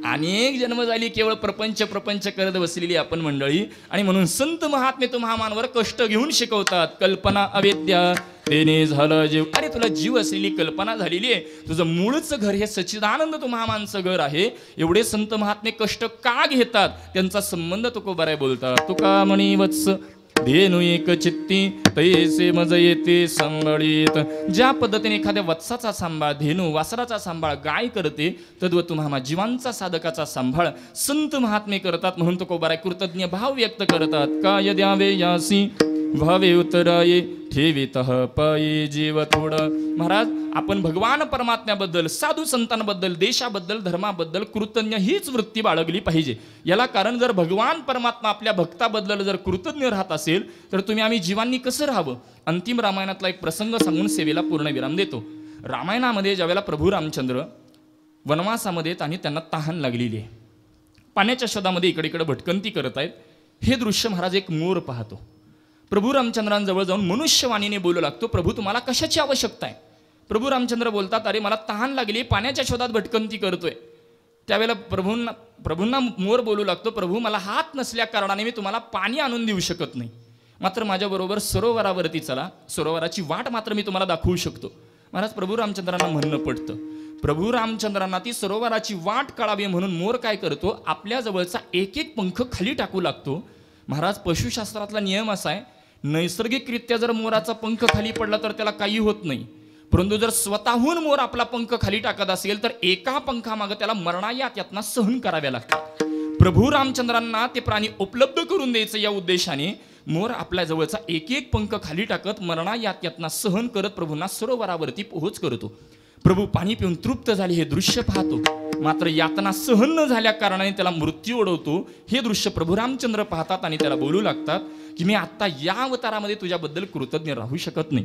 अनेक जन्म झाली केवळ प्रपंच प्रपंच करत बसलेली आपण मंडळी. आणि म्हणून संत महात्मे तुम्हा मानवर कष्ट घेऊन शिकवतात. कल्पना अवेद्या तेने झालं जीव. अरे तुला जीव असलेली कल्पना झालेली आहे, तुझं मूळचं घर हे सच्चिदानंद तुम्हा मानचं घर आहे. एवढे संत महात्मे कष्ट का घेतात? त्यांचा संबंध तुकोबाराय बोलतात. तुका म्हणी वत्स धेनु एक चित्ती तैसे मज येते सांभाळीत. ज्या पद्धतीने एखाद्या वत्साचा सांभाळ, धेनू वासराचा सांभाळ गाय करते, तद्वत तुम्हा जीवांचा साधकाचा सांभाळ संत महात्मे करतात. म्हणून तुकोबाराय कृतज्ञ भाव व्यक्त करतात. काय द्यावे यासी भावे उतराये ठेवितः पायी जीव थोडा. महाराज आपण भगवान परमात्म्याबद्दल, साधू संतांबद्दल, देशाबद्दल, धर्माबद्दल कृतज्ञ हीच वृत्ती बाळगली पाहिजे. याला कारण जर भगवान परमात्मा आपल्या भक्ताबद्दल जर कृतज्ञ राहत असेल तर तुम्ही आम्ही जीवांनी कसं राहावं? अंतिम रामायणातला एक प्रसंग सांगून सेवेला पूर्णविराम देतो. रामायणामध्ये ज्यावेळेला प्रभू रामचंद्र वनवासामध्ये आणि त्यांना तहान लागलेली आहे, पाण्याच्या शोधामध्ये इकडे इकडे भटकंती करत आहेत. हे दृश्य महाराज एक मोर पाहतो. प्रभू रामचंद्रांजवळ जाऊन मनुष्यवाणीने बोलू लागतो, प्रभू तुम्हाला कशाची आवश्यकता आहे? प्रभू रामचंद्र बोलतात, अरे मला तहान लागली, पाण्याच्या शोधात भटकंती करतोय. त्यावेळेला प्रभूंना मोर बोलू लागतो, प्रभू मला हात नसल्या कारणाने मी तुम्हाला पाणी आणून देऊ शकत नाही, मात्र माझ्याबरोबर सरोवरावरती चला, सरोवराची वाट मात्र मी तुम्हाला दाखवू शकतो. महाराज प्रभू रामचंद्रांना म्हणणं पडतं. प्रभू रामचंद्रांना ती सरोवराची वाट कळावी म्हणून मोर काय करतो, आपल्या जवळचा एक एक पंख खाली टाकू लागतो. महाराज पशुशास्त्रातला नियम असा आहे, नैसर्गिकरित्या जर मोराचा पंख खाली पडला तर त्याला काही होत नाही, परंतु जर स्वतःहून मोर आपला पंख खाली टाकत असेल तर एका पंखामागे त्याला मरणायात यातना सहन कराव्या लागतात. प्रभू रामचंद्रांना ते प्राणी उपलब्ध करून द्यायचं या उद्देशाने मोर आपल्या जवळचा एक एक पंख खाली टाकत मरणायात यातना सहन करत प्रभूंना सरोवरावरती पोहोच करतो. प्रभू पाणी पिऊन तृप्त झाले हे दृश्य पाहतो, मात्र यातना सहन न झाल्या कारणाने त्याला मृत्यू ओढवतो. हे दृश्य प्रभू रामचंद्र पाहतात आणि त्याला बोलू लागतात की मी आत्ता या अवतारामध्ये तुझ्याबद्दल कृतज्ञ राहू शकत नाही.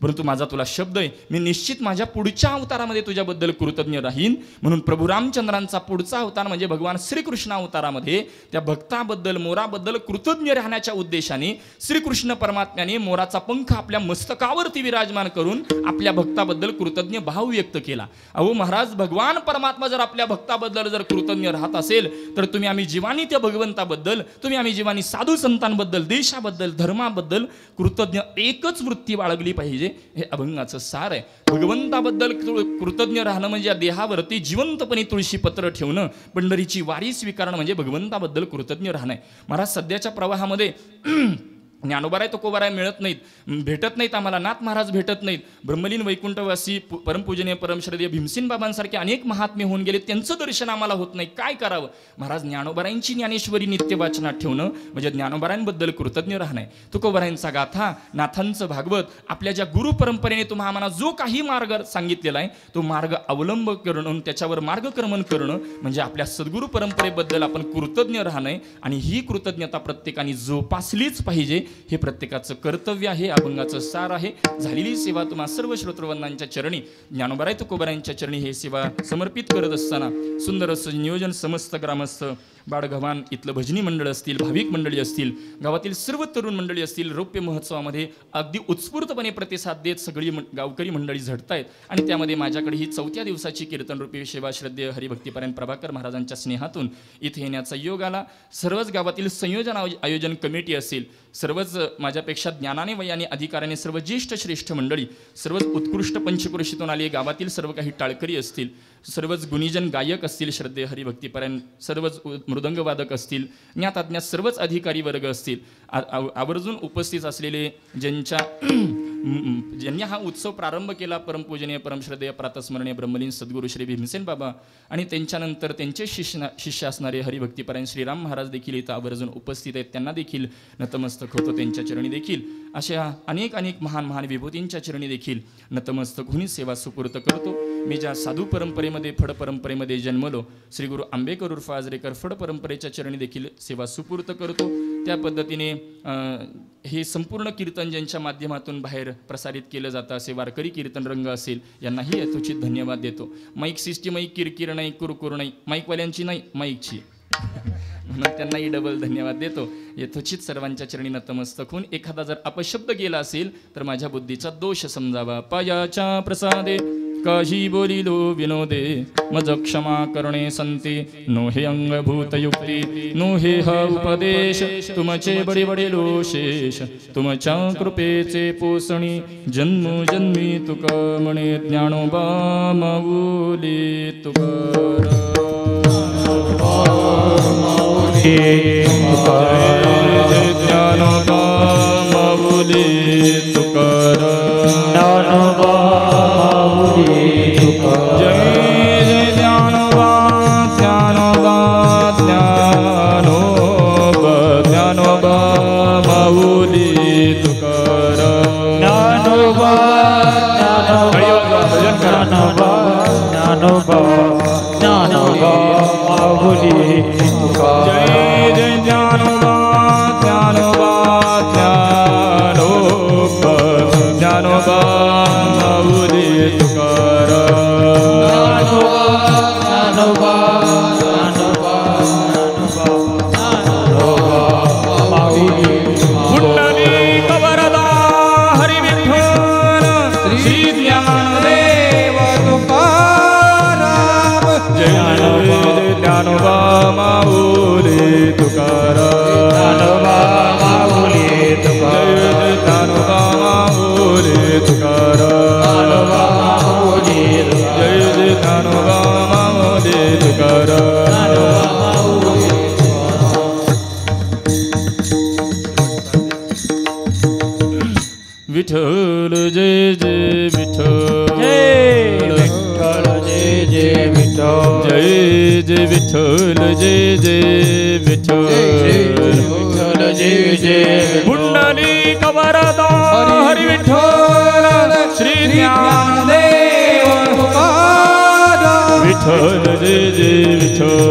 परंतु माझा तुला शब्द आहे, मी निश्चित माझ्या पुढच्या अवतारामध्ये तुझ्याबद्दल कृतज्ञ राहीन. म्हणून प्रभू रामचंद्रांचा पुढचा अवतार म्हणजे भगवान श्रीकृष्ण अवतारामध्ये त्या भक्ताबद्दल, मोराबद्दल कृतज्ञ राहण्याच्या उद्देशाने श्रीकृष्ण परमात्म्याने मोराचा पंख आपल्या मस्तकावरती विराजमान करून आपल्या भक्ताबद्दल कृतज्ञ भाव व्यक्त केला. अहो महाराज, भगवान परमात्मा जर आपल्या भक्ताबद्दल जर कृतज्ञ राहत असेल तर तुम्ही आम्ही जीवानी त्या भगवंताबद्दल, तुम्ही आम्ही जीवानी साधू संतांबद्दल, देशाबद्दल, धर्माबद्दल कृतज्ञ एकच वृत्ती बाळगली पाहिजे. हे अभंगाचं सार आहे. भगवंताबद्दल कृतज्ञ राहणं म्हणजे देहावरती जिवंतपणे तुळशी पत्र ठेवणं, पंढरीची वारी स्वीकारणं म्हणजे भगवंताबद्दल कृतज्ञ राहणं आहे. महाराज, सध्याच्या प्रवाहामध्ये ज्ञानोबा आहे, तुकोबा आहे मिळत नाहीत, भेटत नाहीत आम्हाला, नाथ महाराज भेटत नाहीत. ब्रह्मलीन वैकुंठवासी परमपूजनीय परमश्रद्धेय भीमसेन बाबांसारखे अनेक महात्मे होऊन गेले, त्यांचं दर्शन आम्हाला होत नाही. काय करावं महाराज? ज्ञानोबारायांची ज्ञानेश्वरी नित्य वाचनात ठेवणं म्हणजे ज्ञानोबारायांबद्दल कृतज्ञ राहणं आहे. तुकोबारायांचा गाथा, नाथांचं भागवत, आपल्या ज्या गुरु परंपरेने तुम्हा आम्हाला जो काही मार्ग सांगितलेला आहे तो मार्ग अवलंब करणं, त्याच्यावर मार्गक्रमण करणं म्हणजे आपल्या सद्गुरू परंपरेबद्दल आपण कृतज्ञ राहणं आहे. आणि ही कृतज्ञता प्रत्येकाने जोपासलीच पाहिजे. हे प्रत्येकाचं कर्तव्य आहे. अभंगाचं सार आहे. झालेली सेवा तुम्हा सर्व श्रोतृवंदांच्या चरणी, ज्ञानोबा तुकोबारायांच्या चरणी हे सेवा समर्पित करत असताना सुंदर असं नियोजन समस्त ग्रामस्थ, बाळगव्हाण इथलं भजनी मंडळ असतील, भाविक मंडळी असतील, गावातील सर्व तरुण मंडळी असतील, रौप्य महोत्सवामध्ये अगदी उत्स्फूर्तपणे प्रतिसाद देत सगळी गावकरी मंडळी झटतायत. आणि त्यामध्ये माझ्याकडे ही 4थ्या दिवसाची कीर्तनरूपी सेवा श्रद्धेय हरिभक्तीपरायण प्रभाकर महाराजांच्या स्नेहातून इथे येण्याचा योग आला. सर्वच गावातील संयोजन आयोजन कमिटी असेल, सर्वच माझ्यापेक्षा ज्ञानाने वयाने अधिकाराने सर्व ज्येष्ठ श्रेष्ठ मंडळी, सर्वच उत्कृष्ट पंचक्रोशीतून आली गावातील सर्व काही टाळकरी असतील, सर्वच गुणीजन गायक असतील, श्रद्धेय हरिभक्तीपरायण सर्वच मृदंगवादक असतील, ज्ञात अज्ञात सर्वच अधिकारी वर्ग असतील, आवर्जून उपस्थित असलेले ज्यांनी हा उत्सव प्रारंभ केला, परमपूजनीय परमश्रद्धेय प्रातस्मरणीय ब्रह्मलीन सद्गुरू श्री भीमसेन बाबा आणि त्यांच्यानंतर त्यांचे शिष्य असणारे हरिभक्तीपरायण श्रीराम महाराज देखील इथं आवर्जून उपस्थित आहेत. त्यांना देखील नतमस्तक होतो. त्यांच्या चरणी देखील अशा अनेक महान विभूतींच्या चरणी देखील नतमस्तक होऊन सेवा सुपूर्त करतो. मी ज्या साधू परंपरेमध्ये, फड परंपरेमध्ये जन्मलो, श्री गुरु आंबेकर उर्फ आजरेकर फड परंपरेच्या चरणी देखील सेवा सुपूर्त करतो. त्या पद्धतीने हे संपूर्ण कीर्तन ज्यांच्या माध्यमातून बाहेर प्रसारित केलं जातं, असे वारकरी कीर्तन रंग असेल, यांनाही यथोचित धन्यवाद देतो. माईक सिस्टीमही किरकिर नाही, कुरकुर नाही, माईकवाल्यांची नाही, माईकची म्हणून त्यांनाही डबल धन्यवाद देतो. यथोचित सर्वांच्या चरणी नतमस्तक होऊन एखादा जर अपशब्द गेला असेल तर माझ्या बुद्धीचा दोष समजावा. पायाच्या प्रसादे काही बोलिलो विनोदे, मज क्षमा करणे संते, नो हे अंगभूत युक्ती, नो हे हा उपदेश, तुमचे बडे बडे लोशेष, तुमच्या कृपेचे पोसणी, जन्मोजन्मी तुका म्हणे, ज्ञानोबा माऊली तुकाराम. ज्ञानोबा माऊली तुकाराम. जय ज्ञानोबा, ज्ञानोबा, ज्ञानोबा, ज्ञानोबा माऊली तुकाराम. ज्ञानोबा, ज्ञानोबा, ज्ञानोबा, ज्ञानोबा माऊली तुकाराम. जय जय ज्ञानोबा, ज्ञानोबा, ज्ञानोबा, ज्ञानोबा माऊली तुकाराम. ज्ञानोबा, ज्ञानोबा, ज्ञानोबा माऊली पुंडलिक वरदा हरी विठ्ठल श्री ज्ञानदेव तुकाराम. जय ज्ञानोबा माऊली तुकाराम. ज्ञानोबा माऊली तुकाराम. जय ज्ञानोबा माऊली तुकाराम. जय जय ज्ञानोबा माऊली तुकाराम. विठ्ठल जय जय विठ्ठल, जय विठ्ठल, जय जय विठ्ठल, जय जय विठ्ठल, जय जय विठ्ठल, विठ्ठल जय जय. पुंडलिक वरदा हरी विठ्ठल श्री ज्ञानदेव तुकाराम. विठ्ठल जय जय विठ्ठल.